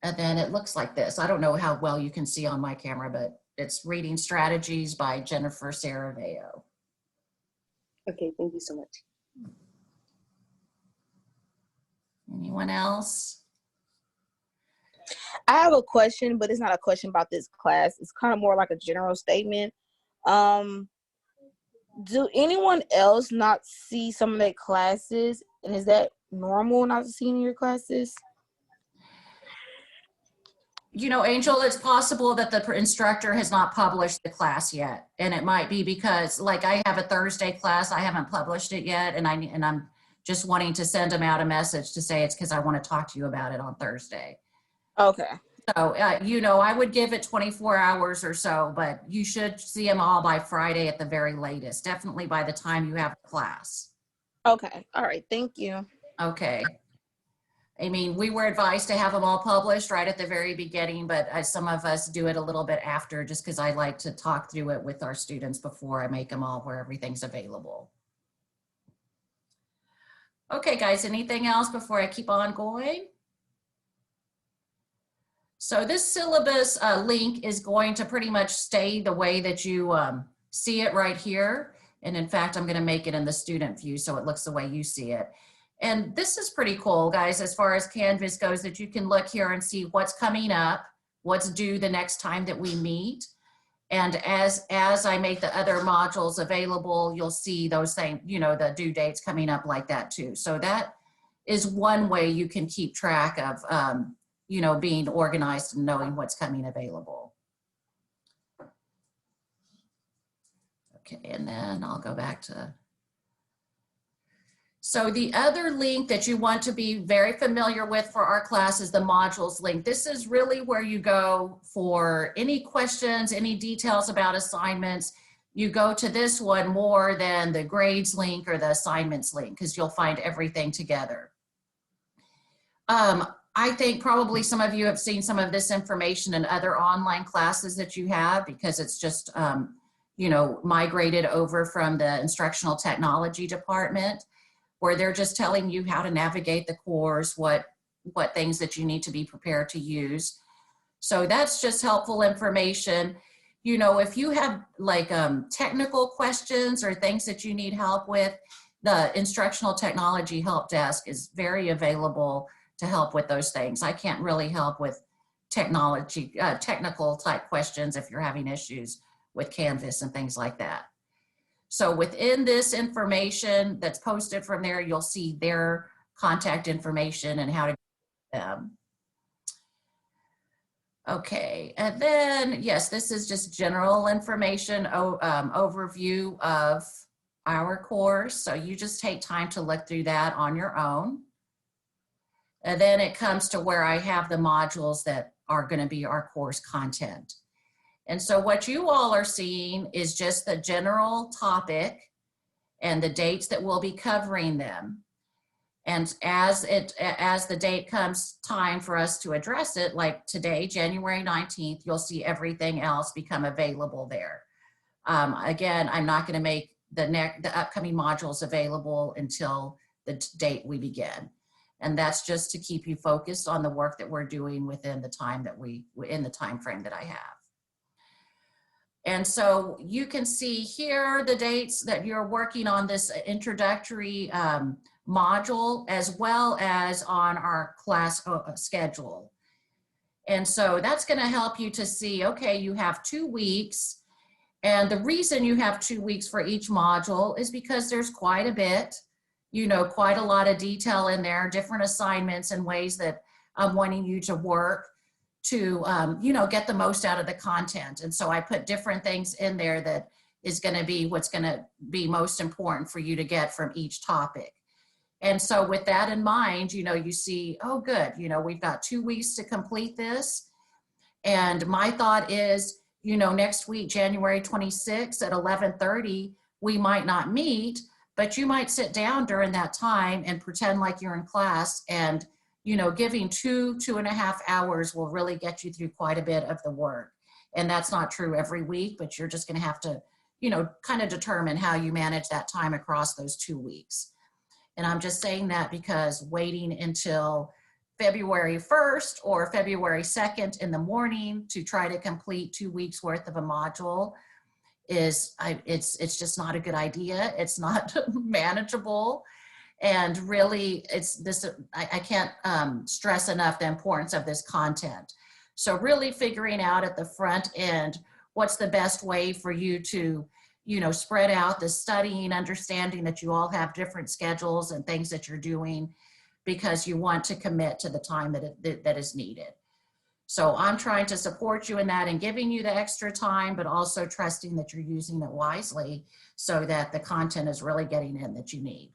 And then it looks like this. I don't know how well you can see on my camera, but it's Reading Strategies by Jennifer Saraveo. Okay, thank you so much. Anyone else? I have a question, but it's not a question about this class. It's kind of more like a general statement. Do anyone else not see some of their classes? And is that normal not to see in your classes? You know, Angel, it's possible that the instructor has not published the class yet. And it might be because, like, I have a Thursday class, I haven't published it yet, and I'm just wanting to send them out a message to say it's because I want to talk to you about it on Thursday. Okay. So, you know, I would give it 24 hours or so, but you should see them all by Friday at the very latest, definitely by the time you have class. Okay. All right. Thank you. Okay. I mean, we were advised to have them all published right at the very beginning, but some of us do it a little bit after just because I like to talk through it with our students before I make them all where everything's available. Okay, guys, anything else before I keep on going? So this syllabus link is going to pretty much stay the way that you see it right here. And in fact, I'm going to make it in the student view so it looks the way you see it. And this is pretty cool, guys, as far as Canvas goes, that you can look here and see what's coming up, what's due the next time that we meet. And as I make the other modules available, you'll see those same, you know, the due dates coming up like that too. So that is one way you can keep track of, you know, being organized and knowing what's coming available. Okay, and then I'll go back to. So the other link that you want to be very familiar with for our class is the modules link. This is really where you go for any questions, any details about assignments. You go to this one more than the grades link or the assignments link because you'll find everything together. I think probably some of you have seen some of this information in other online classes that you have because it's just, you know, migrated over from the instructional technology department, where they're just telling you how to navigate the course, what things that you need to be prepared to use. So that's just helpful information. You know, if you have like technical questions or things that you need help with, the instructional technology help desk is very available to help with those things. I can't really help with technology, technical type questions if you're having issues with Canvas and things like that. So within this information that's posted from there, you'll see their contact information and how to get them. Okay, and then, yes, this is just general information, overview of our course. So you just take time to look through that on your own. And then it comes to where I have the modules that are going to be our course content. And so what you all are seeing is just the general topic and the dates that we'll be covering them. And as the date comes time for us to address it, like today, January 19th, you'll see everything else become available there. Again, I'm not going to make the upcoming modules available until the date we begin. And that's just to keep you focused on the work that we're doing within the time that in the time frame that I have. And so you can see here the dates that you're working on this introductory module, as well as on our class schedule. And so that's going to help you to see, okay, you have 2 weeks. And the reason you have 2 weeks for each module is because there's quite a bit, quite a lot of detail in there, different assignments and ways that I'm wanting you to work to, get the most out of the content. And so I put different things in there that is going to be what's going to be most important for you to get from each topic. And so with that in mind, you see, oh, good, we've got 2 weeks to complete this. And my thought is, next week, January 26th at 11:30, we might not meet, but you might sit down during that time and pretend like you're in class, and giving 2.5 hours will really get you through quite a bit of the work. And that's not true every week, but you're just going to have to, kind of determine how you manage that time across those 2 weeks. And I'm just saying that because waiting until February 1st or February 2nd in the morning to try to complete 2 weeks worth of a module it's just not a good idea. It's not manageable. And really, I can't stress enough the importance of this content. So really figuring out at the front end, what's the best way for you to, spread out the studying, understanding that you all have different schedules and things that you're doing because you want to commit to the time that is needed. So I'm trying to support you in that and giving you the extra time, but also trusting that you're using it wisely so that the content is really getting in that you need.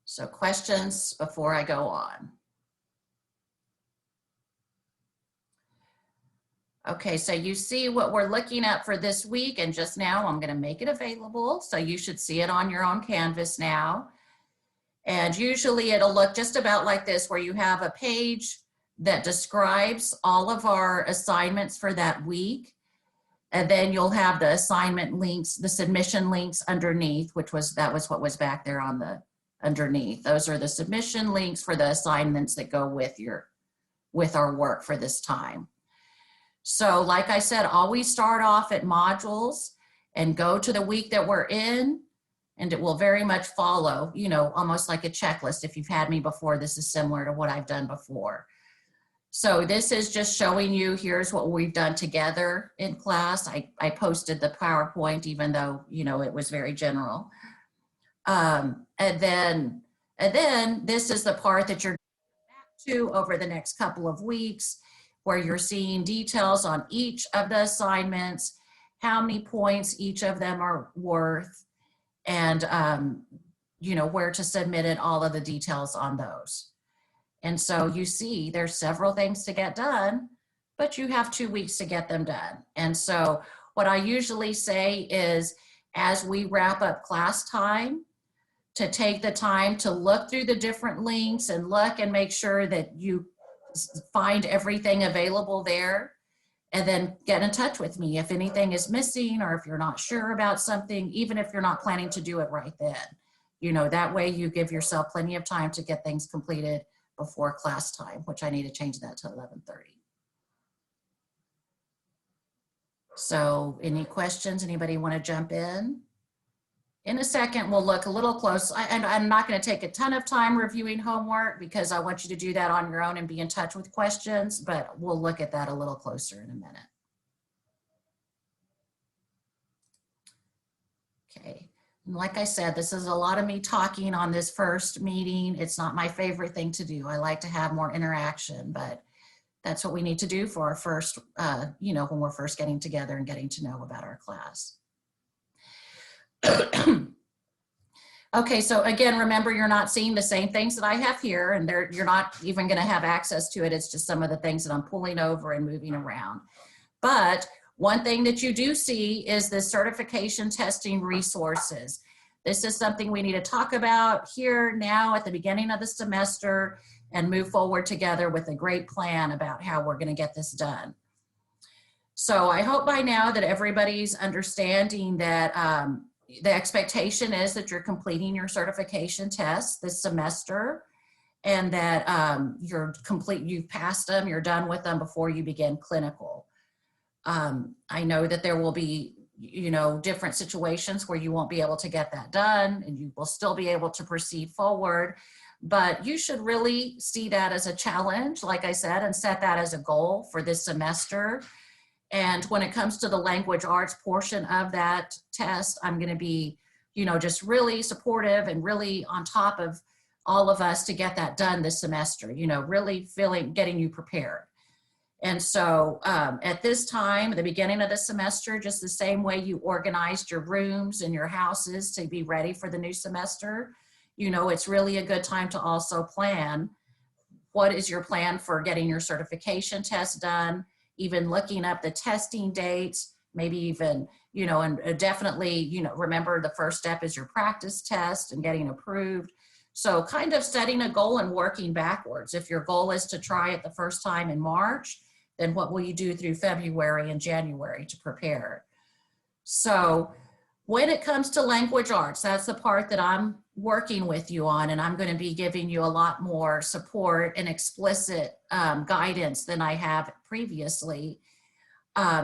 So questions before I go on? Okay, so you see what we're looking at for this week, and just now I'm going to make it available. So you should see it on your own canvas now. And usually it'll look just about like this, where you have a page that describes all of our assignments for that week. And then you'll have the assignment links, the submission links underneath, that was what was back there on the underneath. Those are the submission links for the assignments that go with our work for this time. So like I said, always start off at modules and go to the week that we're in, and it will very much follow, almost like a checklist. If you've had me before, this is similar to what I've done before. So this is just showing you, here's what we've done together in class. I posted the PowerPoint, even though, it was very general. And then this is the part that you're back to over the next couple of weeks, where you're seeing details on each of the assignments, how many points each of them are worth, and where to submit it, all of the details on those. And so you see there's several things to get done, but you have 2 weeks to get them done. And so what I usually say is, as we wrap up class time, to take the time to look through the different links and look and make sure that you find everything available there, and then get in touch with me if anything is missing, or if you're not sure about something, even if you're not planning to do it right then. That way you give yourself plenty of time to get things completed before class time, which I need to change that to 11:30. So any questions? Anybody want to jump in? In a second, we'll look a little close. And I'm not going to take a ton of time reviewing homework because I want you to do that on your own and be in touch with questions, but we'll look at that a little closer in a minute. Okay. And like I said, this is a lot of me talking on this first meeting. It's not my favorite thing to do. I like to have more interaction, but that's what we need to do for our first, you know, when we're first getting together and getting to know about our class. Okay, so again, remember, you're not seeing the same things that I have here, and you're not even going to have access to it. It's just some of the things that I'm pulling over and moving around. But one thing that you do see is the certification testing resources. This is something we need to talk about here now at the beginning of the semester and move forward together with a great plan about how we're going to get this done. So I hope by now that everybody's understanding that the expectation is that you're completing your certification tests this semester, and that you've passed them, you're done with them before you begin clinical. I know that there will be, you know, different situations where you won't be able to get that done, and you will still be able to proceed forward, but you should really see that as a challenge, like I said, and set that as a goal for this semester. And when it comes to the language arts portion of that test, I'm going to be, you know, just really supportive and really on top of all of us to get that done this semester, you know, really getting you prepared. And so at this time, at the beginning of the semester, just the same way you organized your rooms and your houses to be ready for the new semester, you know, it's really a good time to also plan. What is your plan for getting your certification test done? Even looking up the testing dates, maybe even, you know, and definitely, you know, remember the first step is your practice test and getting approved. So kind of setting a goal and working backwards. If your goal is to try it the first time in March, then what will you do through February and January to prepare? So when it comes to language arts, that's the part that I'm working with you on, and I'm going to be giving you a lot more support and explicit guidance than I have previously.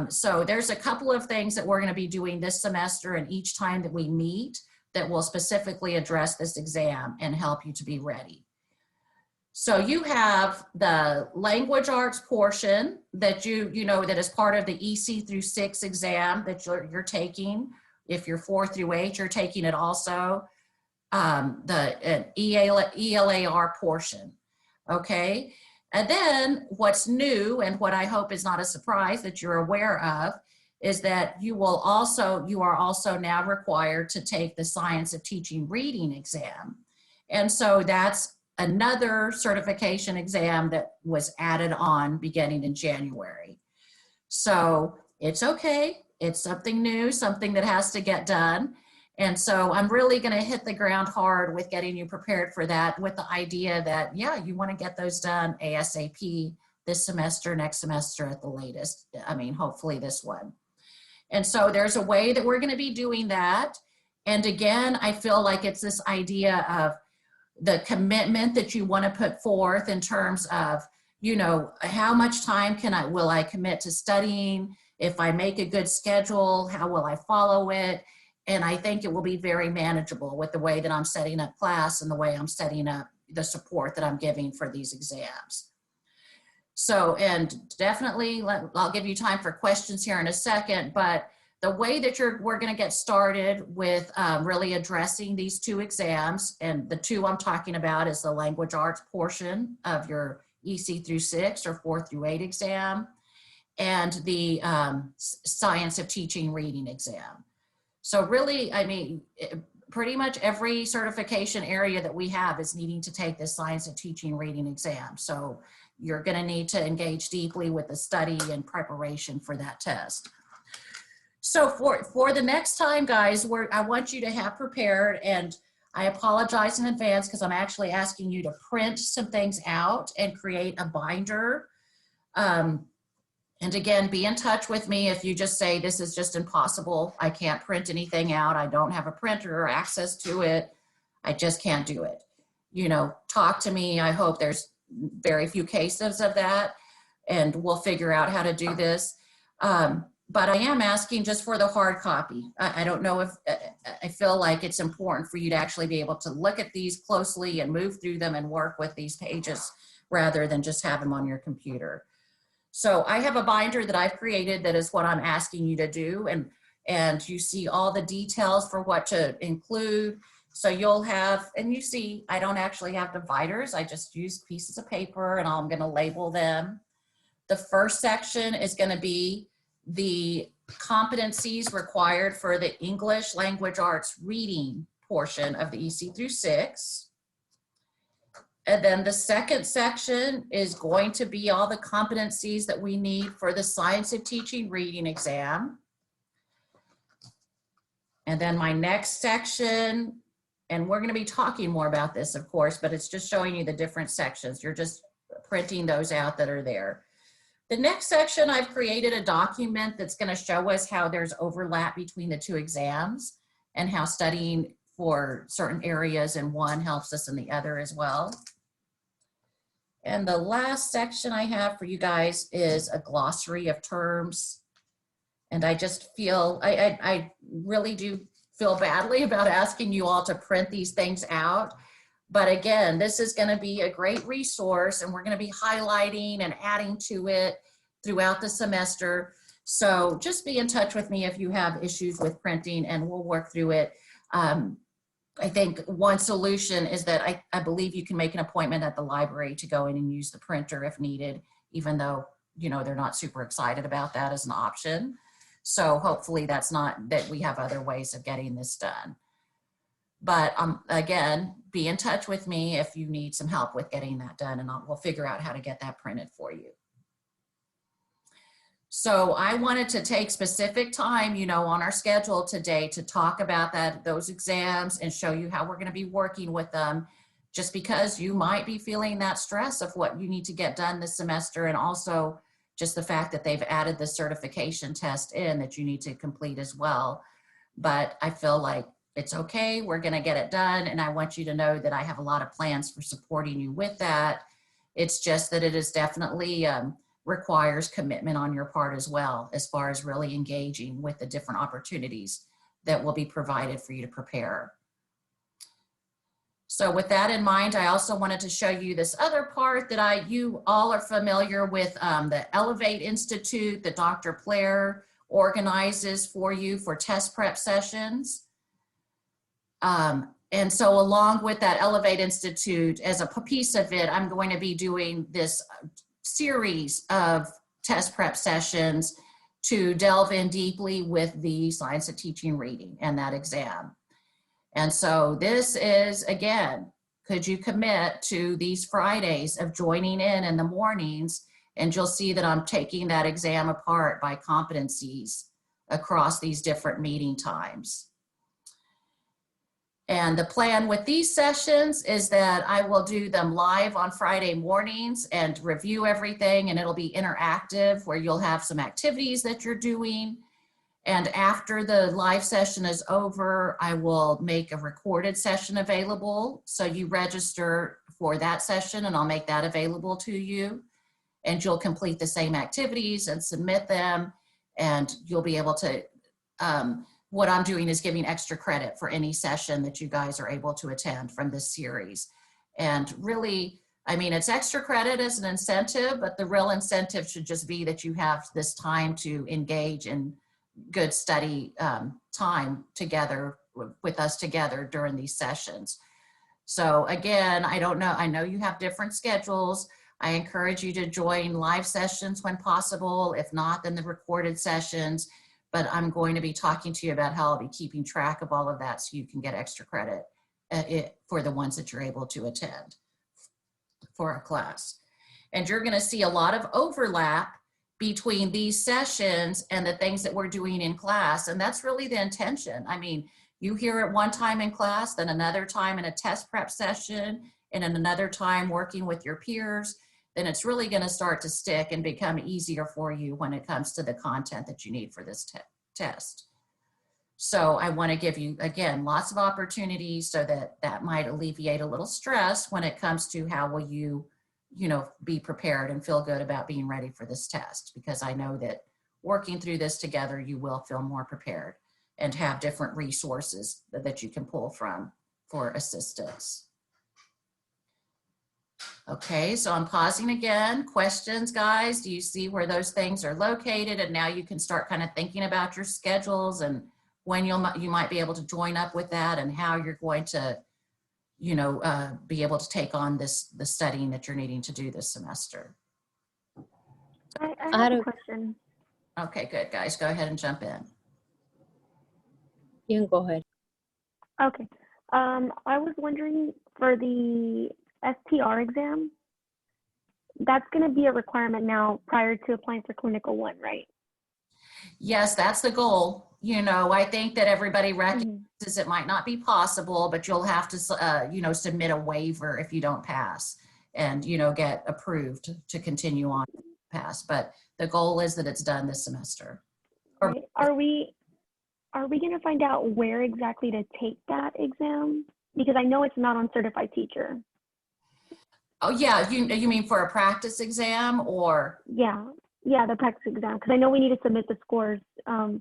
So there's a couple of things that we're going to be doing this semester and each time that we meet that will specifically address this exam and help you to be ready. So you have the language arts portion that you know that is part of the EC through 6 exam that you're taking. If you're 4 through 8, you're taking it also. The ELAR portion, okay? And then what's new, and what I hope is not a surprise that you're aware of, is that you are also now required to take the Science of Teaching Reading exam. And so that's another certification exam that was added on beginning in January. So it's okay, it's something new, something that has to get done. And so I'm really going to hit the ground hard with getting you prepared for that, with the idea that, yeah, you want to get those done ASAP this semester, next semester at the latest. I mean, hopefully this one. And so there's a way that we're going to be doing that. And again, I feel like it's this idea of the commitment that you want to put forth in terms of, you know, how much time will I commit to studying? If I make a good schedule, how will I follow it? And I think it will be very manageable with the way that I'm setting up class and the way I'm setting up the support that I'm giving for these exams. So, and definitely, I'll give you time for questions here in a second, but the way that we're going to get started with really addressing these 2 exams, and the 2 I'm talking about is the language arts portion of your EC through 6 or 4 through 8 exam, and the Science of Teaching Reading exam. So really, I mean, pretty much every certification area that we have is needing to take this Science of Teaching Reading exam. So you're going to need to engage deeply with the study and preparation for that test. So for the next time, guys, I want you to have prepared, and I apologize in advance because I'm actually asking you to print some things out and create a binder. And again, be in touch with me if you just say, this is just impossible. I can't print anything out. I don't have a printer or access to it. I just can't do it. You know, talk to me. I hope there's very few cases of that, and we'll figure out how to do this. But I am asking just for the hard copy. I don't know if, I feel like it's important for you to actually be able to look at these closely and move through them and work with these pages rather than just have them on your computer. So I have a binder that I've created that is what I'm asking you to do. And you see all the details for what to include. So you'll have, and you see, I don't actually have dividers. I just use pieces of paper and I'm going to label them. The first section is going to be the competencies required for the English Language Arts reading portion of the EC through 6. And then the second section is going to be all the competencies that we need for the Science of Teaching reading exam. And then my next section, and we're going to be talking more about this, of course, but it's just showing you the different sections. You're just printing those out that are there. The next section, I've created a document that's going to show us how there's overlap between the two exams and how studying for certain areas in one helps us in the other as well. And the last section I have for you guys is a glossary of terms. And I just feel, I really do feel badly about asking you all to print these things out. But again, this is going to be a great resource, and we're going to be highlighting and adding to it throughout the semester. So just be in touch with me if you have issues with printing, and we'll work through it. I think one solution is that I believe you can make an appointment at the library to go in and use the printer if needed, even though, you know, they're not super excited about that as an option. So hopefully that's not, that we have other ways of getting this done. But again, be in touch with me if you need some help with getting that done, and we'll figure out how to get that printed for you. So I wanted to take specific time, you know, on our schedule today to talk about those exams and show you how we're going to be working with them, just because you might be feeling that stress of what you need to get done this semester, and also just the fact that they've added the certification test in that you need to complete as well. But I feel like it's okay, we're going to get it done, and I want you to know that I have a lot of plans for supporting you with that. It's just that it is definitely requires commitment on your part as well, as far as really engaging with the different opportunities that will be provided for you to prepare. So with that in mind, I also wanted to show you this other part that you all are familiar with, the Elevate Institute that Dr. Blair organizes for you for test prep sessions. And so along with that Elevate Institute, as a piece of it, I'm going to be doing this series of test prep sessions to delve in deeply with the Science of Teaching reading and that exam. And so this is, again, could you commit to these Fridays of joining in the mornings, and you'll see that I'm taking that exam apart by competencies across these different meeting times. And the plan with these sessions is that I will do them live on Friday mornings and review everything, and it'll be interactive where you'll have some activities that you're doing. And after the live session is over, I will make a recorded session available. So you register for that session and I'll make that available to you. And you'll complete the same activities and submit them, and you'll be able to, what I'm doing is giving extra credit for any session that you guys are able to attend from this series. And really, I mean, it's extra credit as an incentive, but the real incentive should just be that you have this time to engage in good study time together with us together during these sessions. So again, I don't know, I know you have different schedules. I encourage you to join live sessions when possible. If not, then the recorded sessions. But I'm going to be talking to you about how I'll be keeping track of all of that so you can get extra credit for the ones that you're able to attend for a class. And you're going to see a lot of overlap between these sessions and the things that we're doing in class. And that's really the intention. I mean, you hear it one time in class, then another time in a test prep session, and then another time working with your peers, then it's really going to start to stick and become easier for you when it comes to the content that you need for this test. So I want to give you, again, lots of opportunities so that that might alleviate a little stress when it comes to how will you know, be prepared and feel good about being ready for this test, because I know that working through this together, you will feel more prepared and have different resources that you can pull from for assistance. Okay, so I'm pausing again. Questions, guys? Do you see where those things are located? And now you can start kind of thinking about your schedules and when you might be able to join up with that, and how you're going to, you know, be able to take on the studying that you're needing to do this semester. I have a question. Okay, good, guys. Go ahead and jump in. You can go ahead. Okay. I was wondering for the STR exam, that's going to be a requirement now prior to applying for Clinical One, right? Yes, that's the goal. You know, I think that everybody recognizes it might not be possible, but you'll have to, you know, submit a waiver if you don't pass and, you know, get approved to continue on pass. But the goal is that it's done this semester. Right. Are we going to find out where exactly to take that exam? Because I know it's not on Certified Teacher. Oh yeah, you mean for a practice exam or? Yeah, the practice exam. Because I know we need to submit the scores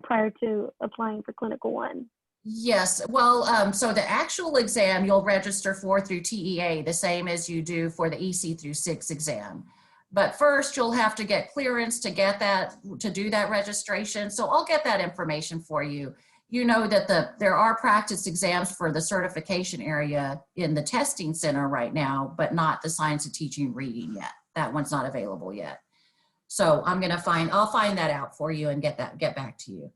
prior to applying for Clinical One. Yes, well, so the actual exam you'll register for through TEA, the same as you do for the EC through 6 exam. But first you'll have to get clearance to get that, to do that registration. So I'll get that information for you. You know that there are practice exams for the certification area in the testing center right now, but not the science of teaching reading yet. That one's not available yet. So I'll find that out for you and get back to you.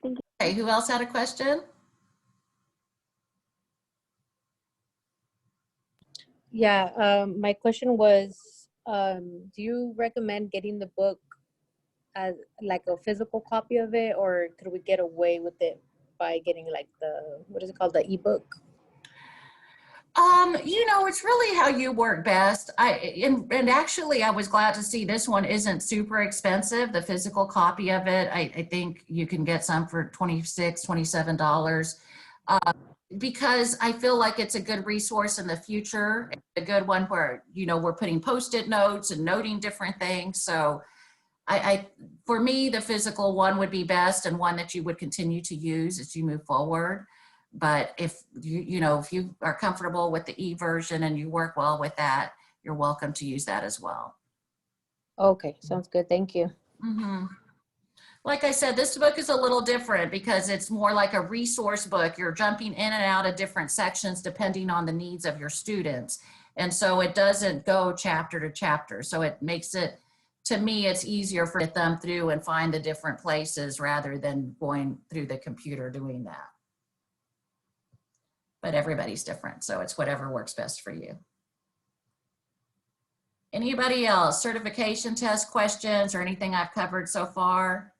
Thank you. Okay, who else had a question? Yeah, my question was, do you recommend getting the book as like a physical copy of it, or could we get away with it by getting like what is it called, the ebook? You know, it's really how you work best. And actually I was glad to see this one isn't super expensive, the physical copy of it. I think you can get some for $26, $27. Because I feel like it's a good resource in the future, a good one where, you know, we're putting Post-it notes and noting different things. So for me, the physical one would be best and one that you would continue to use as you move forward. But if you know, if you are comfortable with the e-version and you work well with that, you're welcome to use that as well. Okay, sounds good. Thank you. Mm-hmm. Like I said, this book is a little different because it's more like a resource book. You're jumping in and out of different sections depending on the needs of your students. And so it doesn't go chapter to chapter. So it makes it, to me, it's easier for them through and find the different places rather than going through the computer doing that. But everybody's different, so it's whatever works best for you. Anybody else? Certification test questions or anything I've covered so far?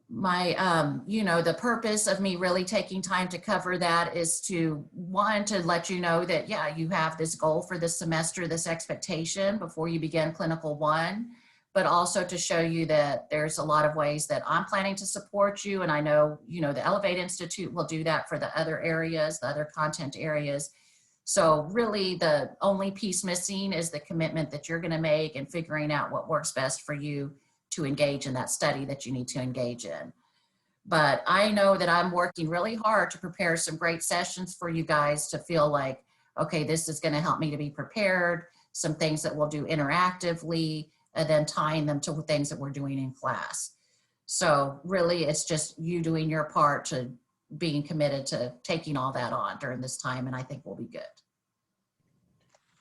You know, the purpose of me really taking time to cover that is to, one, to let you know that, yeah, you have this goal for this semester, this expectation before you begin Clinical One, but also to show you that there's a lot of ways that I'm planning to support you. And I know, you know, the Elevate Institute will do that for the other areas, the other content areas. So really the only piece missing is the commitment that you're gonna make and figuring out what works best for you to engage in that study that you need to engage in. But I know that I'm working really hard to prepare some great sessions for you guys to feel like, okay, this is gonna help me to be prepared, some things that we'll do interactively, and then tying them to things that we're doing in class. So really it's just you doing your part to being committed to taking all that on during this time, and I think we'll be good.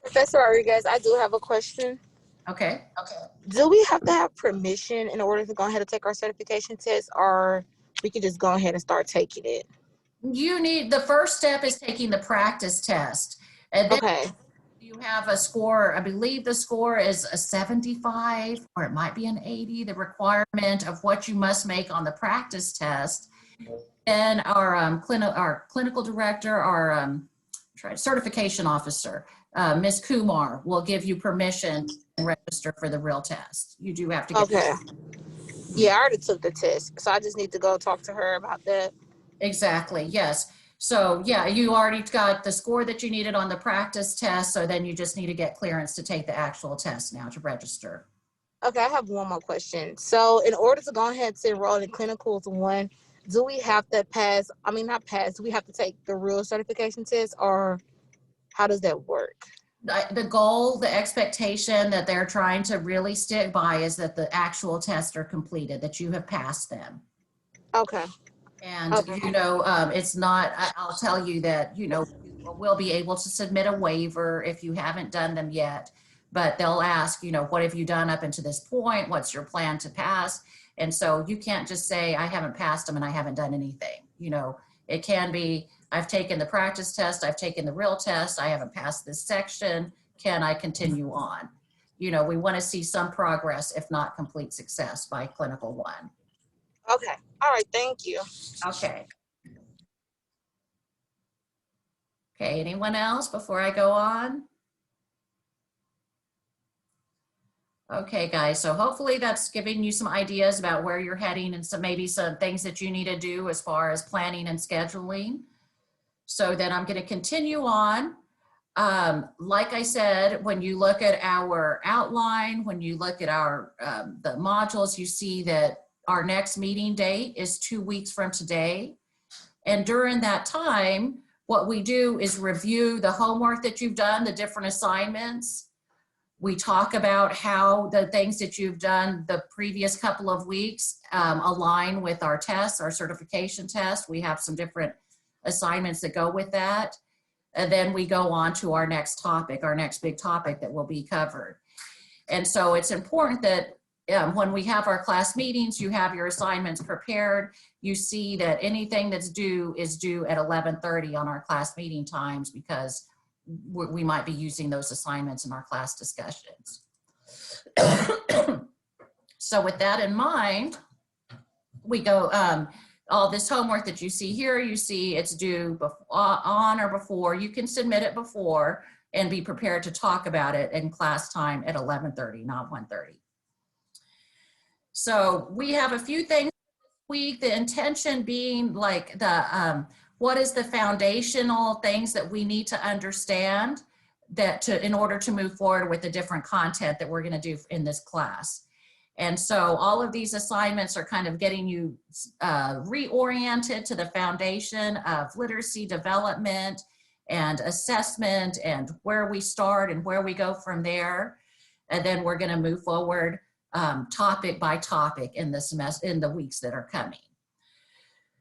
Professor Rodriguez, I do have a question. Okay. Do we have to have permission in order to go ahead and take our certification test, or we can just go ahead and start taking it? You need, the first step is taking the practice test. And then you have a score, I believe the score is a 75 or it might be an 80, the requirement of what you must make on the practice test. And our clinical director, our certification officer, Ms. Kumar, will give you permission to register for the real test. You do have to get Yeah, I already took the test, so I just need to go talk to her about that. Exactly, yes. So yeah, you already got the score that you needed on the practice test, so then you just need to get clearance to take the actual test now to register. Okay, I have one more question. So in order to go ahead to enroll in Clinicals 1, do we have to do we have to take the real certification test, or how does that work? The goal, the expectation that they're trying to really stick by is that the actual tests are completed, that you have passed them. Okay. And, you know, it's not, I'll tell you that, you know, will be able to submit a waiver if you haven't done them yet. But they'll ask, you know, what have you done up until this point? What's your plan to pass? And so you can't just say, I haven't passed them and I haven't done anything. You know, it can be, I've taken the practice test, I've taken the real test, I haven't passed this section. Can I continue on? You know, we want to see some progress, if not complete success by clinical 1. Okay. All right. Thank you. Okay. Okay, anyone else before I go on? Okay, guys, so hopefully that's giving you some ideas about where you're heading and maybe some things that you need to do as far as planning and scheduling. So then I'm going to continue on. Like I said, when you look at our outline, when you look at our the modules, you see that our next meeting date is 2 weeks from today. And during that time, what we do is review the homework that you've done, the different assignments. We talk about how the things that you've done the previous couple of weeks align with our tests, our certification test. We have some different assignments that go with that. And then we go on to our next topic, our next big topic that will be covered. And so it's important that when we have our class meetings, you have your assignments prepared. You see that anything that's due is due at 11:30 on our class meeting times, because we might be using those assignments in our class discussions. So with that in mind, we go, all this homework that you see here, you see it's due on or before. You can submit it before and be prepared to talk about it in class time at 11:30, not 1:30. So we have a few things this week, the intention being like the, what is the foundational things that we need to understand that in order to move forward with the different content that we're going to do in this class. And so all of these assignments are kind of getting you reoriented to the foundation of literacy development and assessment and where we start and where we go from there. And then we're going to move forward topic by topic in the semester, in the weeks that are coming.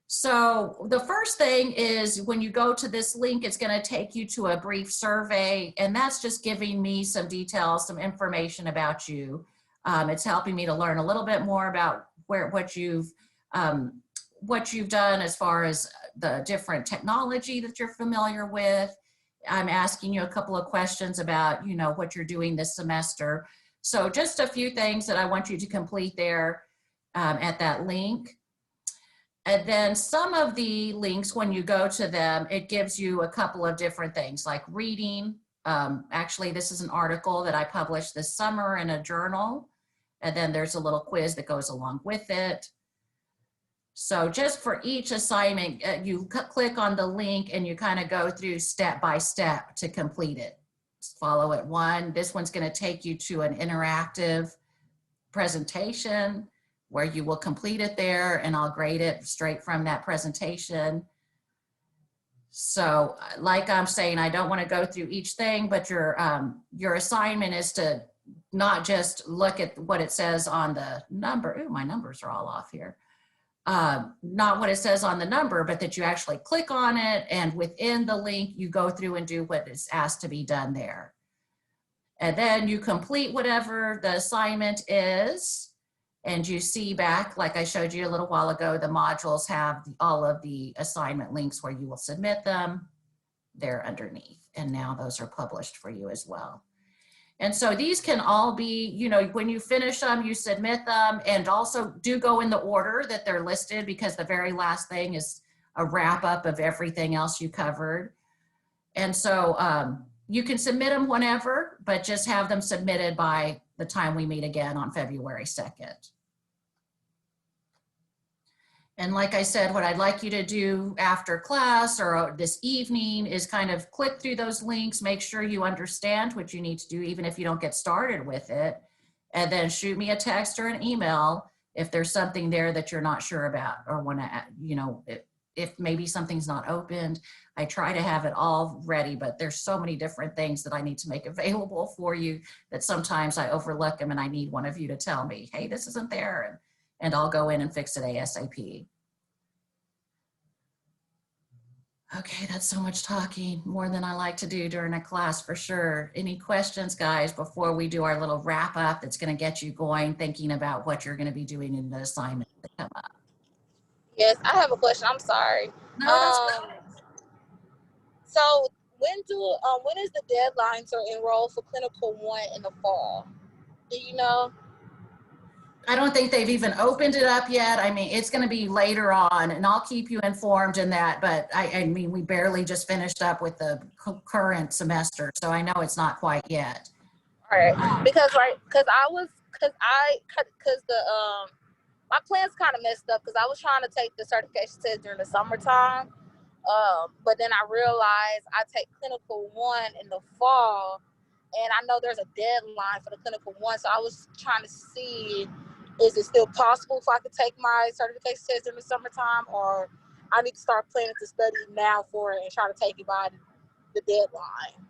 So the first thing is when you go to this link, it's going to take you to a brief survey, and that's just giving me some details, some information about you. It's helping me to learn a little bit more about what you've done as far as the different technology that you're familiar with. I'm asking you a couple of questions about, you know, what you're doing this semester. So just a few things that I want you to complete there at that link. And then some of the links, when you go to them, it gives you a couple of different things like reading. Actually, this is an article that I published this summer in a journal. And then there's a little quiz that goes along with it. So just for each assignment, you click on the link and you kind of go through step by step to complete it. Just follow it one. This one's going to take you to an interactive presentation where you will complete it there, and I'll grade it straight from that presentation. So like I'm saying, I don't want to go through each thing, but your assignment is to not just look at what it says on the number. Ooh, my numbers are all off here. Not what it says on the number, but that you actually click on it, and within the link, you go through and do what is asked to be done there. And then you complete whatever the assignment is. And you see back, like I showed you a little while ago, the modules have all of the assignment links where you will submit them. They're underneath. And now those are published for you as well. And so these can all be, you know, when you finish them, you submit them, and also do go in the order that they're listed, because the very last thing is a wrap up of everything else you covered. And so you can submit them whenever, but just have them submitted by the time we meet again on February 2nd. And like I said, what I'd like you to do after class or this evening is kind of click through those links, make sure you understand what you need to do, even if you don't get started with it, and then shoot me a text or an email if there's something there that you're not sure about or want to, you know, if maybe something's not opened. I try to have it all ready, but there's so many different things that I need to make available for you that sometimes I overlook them, and I need one of you to tell me, hey, this isn't there, and I'll go in and fix it ASAP. Okay, that's so much talking, more than I like to do during a class for sure. Any questions, guys, before we do our little wrap up that's going to get you going, thinking about what you're going to be doing in the assignment that come up? Yes, I have a question. I'm sorry. No, that's So when is the deadline to enroll for Clinical 1 in the fall? Do you know? I don't think they've even opened it up yet. I mean, it's going to be later on, and I'll keep you informed in that. But I mean, we barely just finished up with the current semester, so I know it's not quite yet. All right, because my plans kind of messed up because I was trying to take the certification test during the summertime, but then I realized I take Clinical 1 in the fall, and I know there's a deadline for the Clinical 1, so I was trying to see, is it still possible if I could take my certification test during the summertime, or I need to start planning to study now for it and try to take it by the deadline?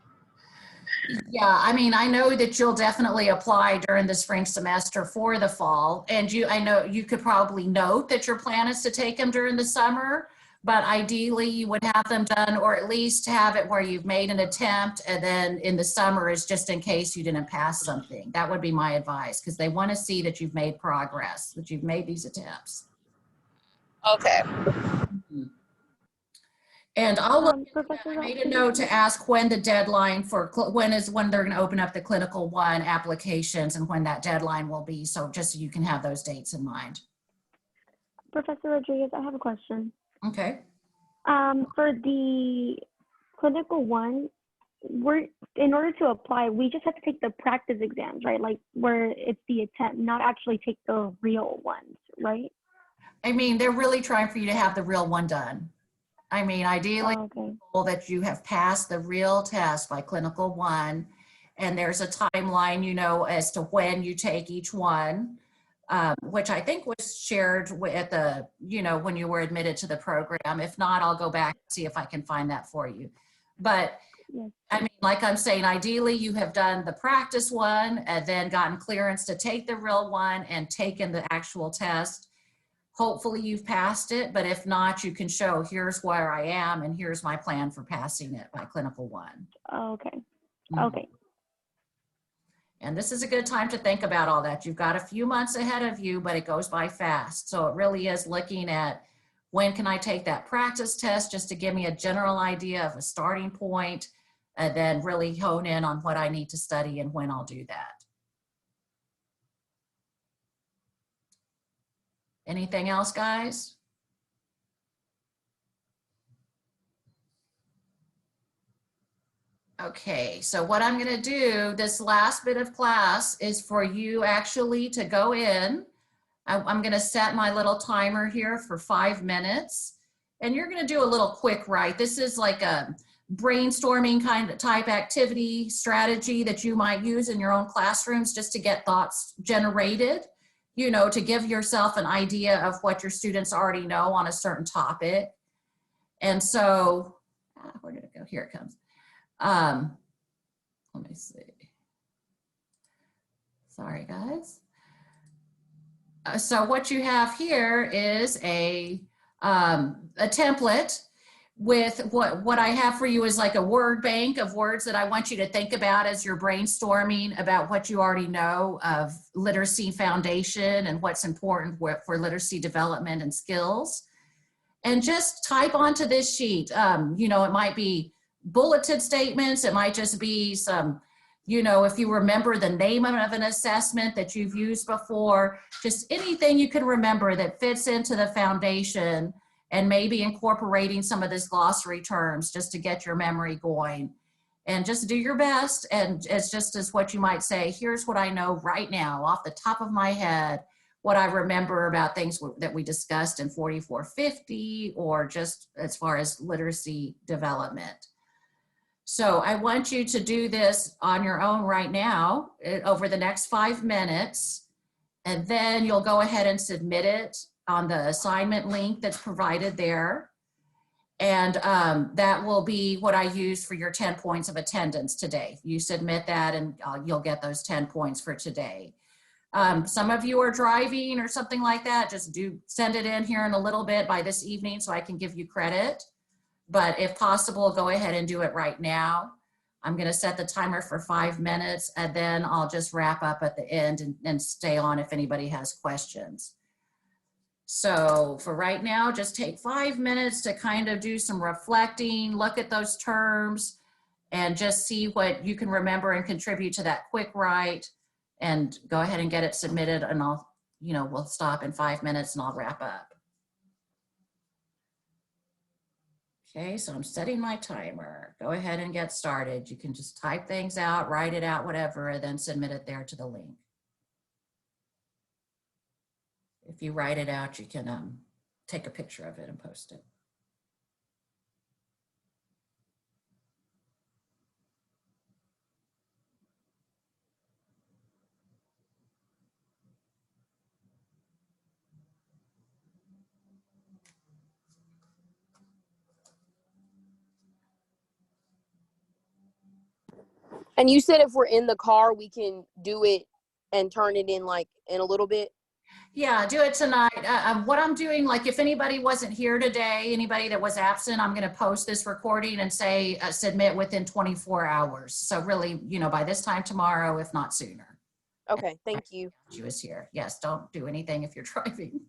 Yeah, I mean, I know that you'll definitely apply during the spring semester for the fall, and I know you could probably note that your plan is to take them during the summer, but ideally you would have them done, or at least have it where you've made an attempt, and then in the summer is just in case you didn't pass something. That would be my advice, because they want to see that you've made progress, that you've made these attempts. Okay. And I'll look, I made a note to ask when the deadline for, when they're going to open up the Clinical 1 applications and when that deadline will be. So just so you can have those dates in mind. Professor Rodriguez, I have a question. Okay. For the Clinical 1, in order to apply, we just have to take the practice exams, right? Like where it's the attempt, not actually take the real ones, right? I mean, they're really trying for you to have the real one done. I mean, ideally, that you have passed the real test by Clinical 1, and there's a timeline, you know, as to when you take each one, which I think was shared at the, you know, when you were admitted to the program. If not, I'll go back and see if I can find that for you. But I mean, like I'm saying, ideally you have done the practice one and then gotten clearance to take the real one and taken the actual test. Hopefully you've passed it, but if not, you can show here's where I am and here's my plan for passing it by Clinical 1. Okay. Okay. And this is a good time to think about all that. You've got a few months ahead of you, but it goes by fast. So it really is looking at when can I take that practice test just to give me a general idea of a starting point, and then really hone in on what I need to study and when I'll do that. Anything else, guys? Okay, so what I'm going to do this last bit of class is for you actually to go in. I'm going to set my little timer here for 5 minutes, and you're going to do a little quick write. This is like a brainstorming kind of type activity strategy that you might use in your own classrooms just to get thoughts generated, you know, to give yourself an idea of what your students already know on a certain topic. And so, where did it go? Here it comes. Let me see. Sorry, guys. So what you have here is a template with what I have for you is like a word bank of words that I want you to think about as you're brainstorming about what you already know of literacy foundation and what's important for literacy development and skills. And just type onto this sheet. You know, it might be bulleted statements. It might just be some, you know, if you remember the name of an assessment that you've used before, just anything you can remember that fits into the foundation, and maybe incorporating some of this glossary terms just to get your memory going. And just do your best. And it's just as what you might say, here's what I know right now off the top of my head, what I remember about things that we discussed in 4450 or just as far as literacy development. So I want you to do this on your own right now over the next 5 minutes, and then you'll go ahead and submit it on the assignment link that's provided there. And that will be what I use for your 10 points of attendance today. You submit that and you'll get those 10 points for today. Some of you are driving or something like that. Just send it in here in a little bit by this evening so I can give you credit. but if possible, go ahead and do it right now. I'm going to set the timer for 5 minutes, and then I'll just wrap up at the end and stay on if anybody has questions. So for right now, just take 5 minutes to kind of do some reflecting, look at those terms, and just see what you can remember and contribute to that quick write, and go ahead and get it submitted, and we'll stop in 5 minutes and I'll wrap up. Okay, so I'm setting my timer. Go ahead and get started. You can just type things out, write it out, whatever, and then submit it there to the link. If you write it out, you can take a picture of it and post it. And you said if we're in the car, we can do it and turn it in like in a little bit? Yeah, do it tonight. What I'm doing, like if anybody wasn't here today, anybody that was absent, I'm going to post this recording and say submit within 24 hours. So really, by this time tomorrow, if not sooner. Okay, thank you. She was here. Yes, don't do anything if you're driving.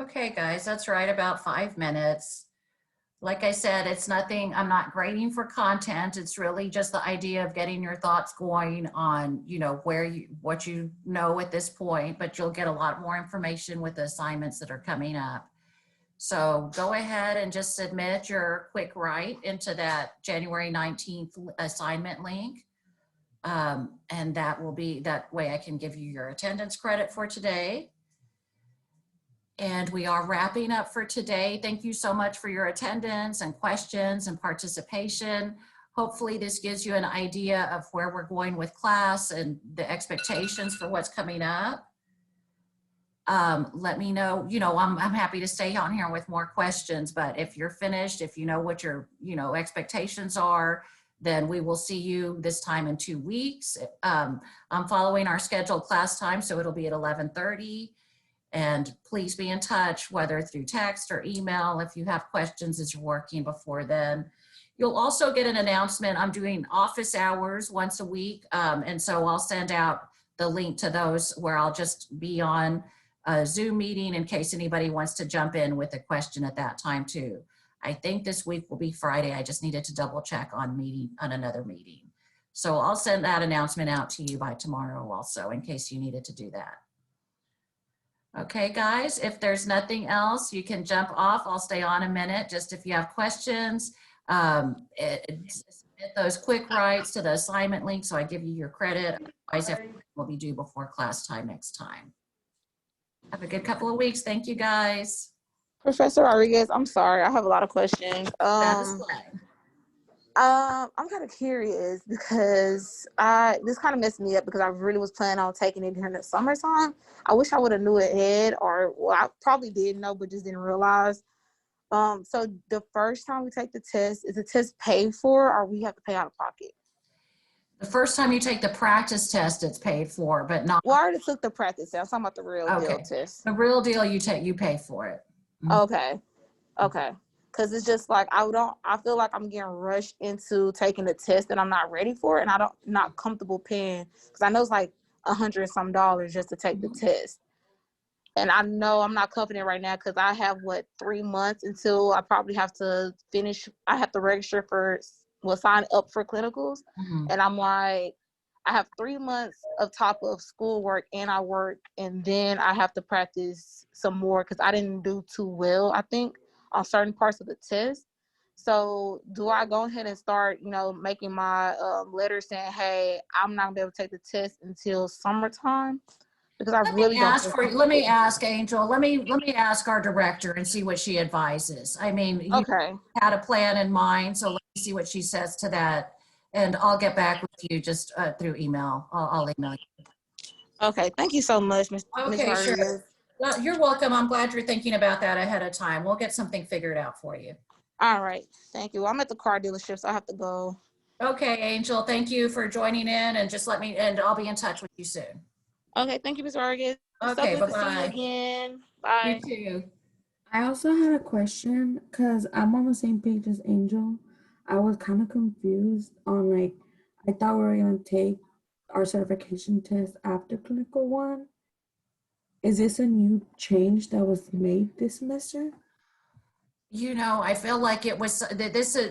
Okay, guys, that's right, about 5 minutes. Like I said, it's nothing, I'm not grading for content. It's really just the idea of getting your thoughts going on, you know, what you know at this point, but you'll get a lot more information with the assignments that are coming up. So go ahead and just submit your quick write into that January 19th assignment link. And that way I can give you your attendance credit for today. And we are wrapping up for today. Thank you so much for your attendance and questions and participation. Hopefully this gives you an idea of where we're going with class and the expectations for what's coming up. Let me know, you know, I'm happy to stay on here with more questions, but if you're finished, if you know what your, you know, expectations are, then we will see you this time in 2 weeks. I'm following our scheduled class time, so it'll be at 11:30. And please be in touch, whether through text or email, if you have questions as you're working before then. You'll also get an announcement. I'm doing office hours once a week. And so I'll send out the link to those where I'll just be on a Zoom meeting in case anybody wants to jump in with a question at that time too. I think this week will be Friday. I just needed to double check on another meeting. So I'll send that announcement out to you by tomorrow also in case you needed to do that. Okay, guys, if there's nothing else, you can jump off. I'll stay on a minute, just if you have questions. Submit those quick writes to the assignment link so I give you your credit. Otherwise, everything will be due before class time next time. Have a good couple of weeks. Thank you, guys. Professor Rodriguez, I'm sorry. I have a lot of questions. That's fine. I'm kind of curious because this kind of messed me up because I really was planning on taking it during the summertime. I wish I would have knew ahead, or well, I probably did know, but just didn't realize. So the first time we take the test, is the test paid for, or we have to pay out of pocket? The first time you take the practice test, it's paid for, but not. Well, I already took the practice test. I'm talking about the real deal test. The real deal, you pay for it. Okay. Because it's just like I feel like I'm getting rushed into taking the test and I'm not ready for it, and not comfortable paying, because I know it's like $100 and some just to take the test. And I know I'm not confident right now because I have 3 months until I probably have to finish. I have to register sign up for clinicals. And I'm like, I have 3 months of top of schoolwork and I work, and then I have to practice some more because I didn't do too well, I think, on certain parts of the test. So do I go ahead and start, making my letter saying, hey, I'm not gonna be able to take the test until summertime? Because I really don't. Let me ask Angel. Let me ask our director and see what she advises. I mean, you had a plan in mind, so let me see what she says to that, and I'll get back with you just through email. I'll email you. Okay, thank you so much, Ms. Okay, sure. Well, you're welcome. I'm glad you're thinking about that ahead of time. We'll get something figured out for you. All right, thank you. I'm at the car dealership, so I have to go. Okay, Angel, thank you for joining in, and just and I'll be in touch with you soon. Okay, thank you, Ms. Rodriguez. Okay, so good bye-bye. to see you again. Bye. You too. I also had a question because I'm on the same page as Angel. I was kind of confused on I thought we were going to take our certification test after clinical one. Is this a new change that was made this semester? I feel like it was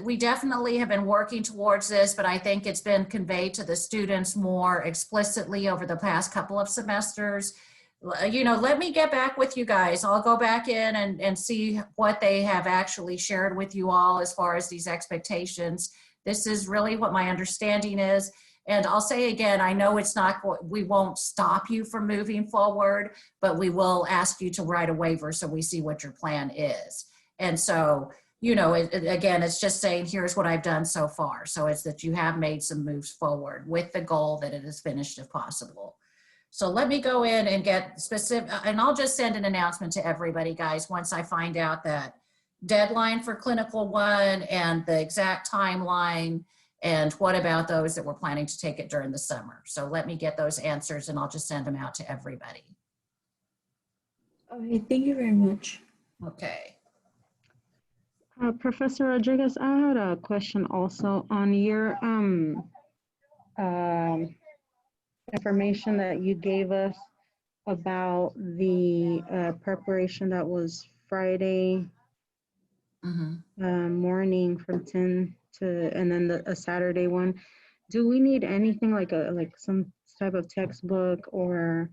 we definitely have been working towards this, but I think it's been conveyed to the students more explicitly over the past couple of semesters. Let me get back with you guys. I'll go back in and see what they have actually shared with you all as far as these expectations. This is really what my understanding is. And I'll say again, I know we won't stop you from moving forward, but we will ask you to write a waiver so we see what your plan is. And so, again, it's just saying, here's what I've done so far. So it's that you have made some moves forward with the goal that it is finished if possible. So let me go in and get specific, and I'll just send an announcement to everybody, guys, once I find out that deadline for clinical one and the exact timeline, and what about those that we're planning to take it during the summer. So let me get those answers and I'll just send them out to everybody. Okay, thank you very much. Okay. Professor Rodriguez, I had a question also on your information that you gave us about the preparation that was Friday morning from 10 to, and then a Saturday one. Do we need anything like some type of textbook, or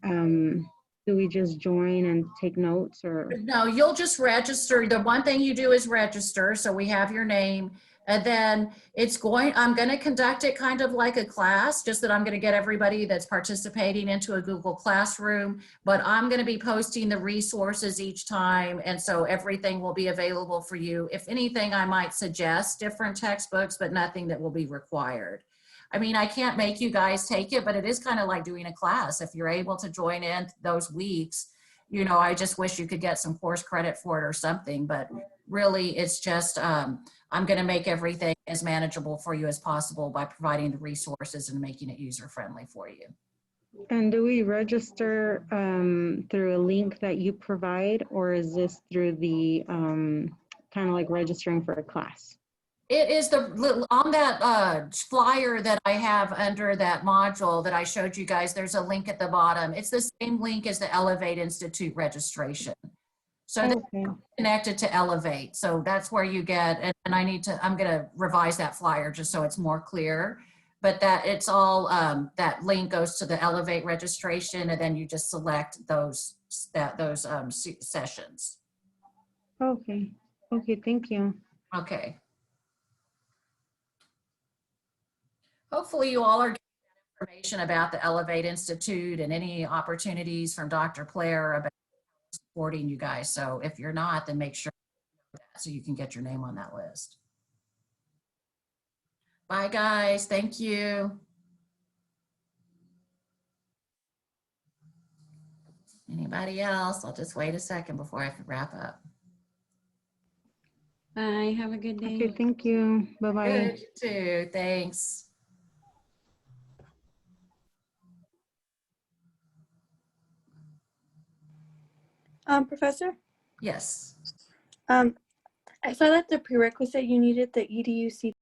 do we just join and take notes, or? No, you'll just register. The one thing you do is register. So we have your name, and then I'm going to conduct it kind of like a class, just that I'm going to get everybody that's participating into a Google Classroom, but I'm going to be posting the resources each time. And so everything will be available for you. If anything, I might suggest different textbooks, but nothing that will be required. I mean, I can't make you guys take it, but it is kind of like doing a class. If you're able to join in those weeks, you know, I just wish you could get some course credit for it or something, but really it's just, I'm going to make everything as manageable for you as possible by providing the resources and making it user-friendly for you. And do we register through a link that you provide, or is this through the kind of like registering for a class? It is on that flyer that I have under that module that I showed you guys, there's a link at the bottom. It's the same link as the Elevate Institute registration. So that's connected to Elevate. So that's where you get, and I'm gonna revise that flyer just so it's more clear, but that it's all, that link goes to the Elevate registration, and then you just select those sessions. Okay, thank you. Okay. Hopefully you all are getting information about the Elevate Institute and any opportunities from Dr. Claire about supporting you guys. So if you're not, then make sure so you can get your name on that list. Bye guys, thank you. Anybody else? I'll just wait a second before I wrap up. Bye, have a good day. Okay, thank you. Bye-bye. Good, you too, thanks. Professor? Yes. I saw that the prerequisite you needed the EDUC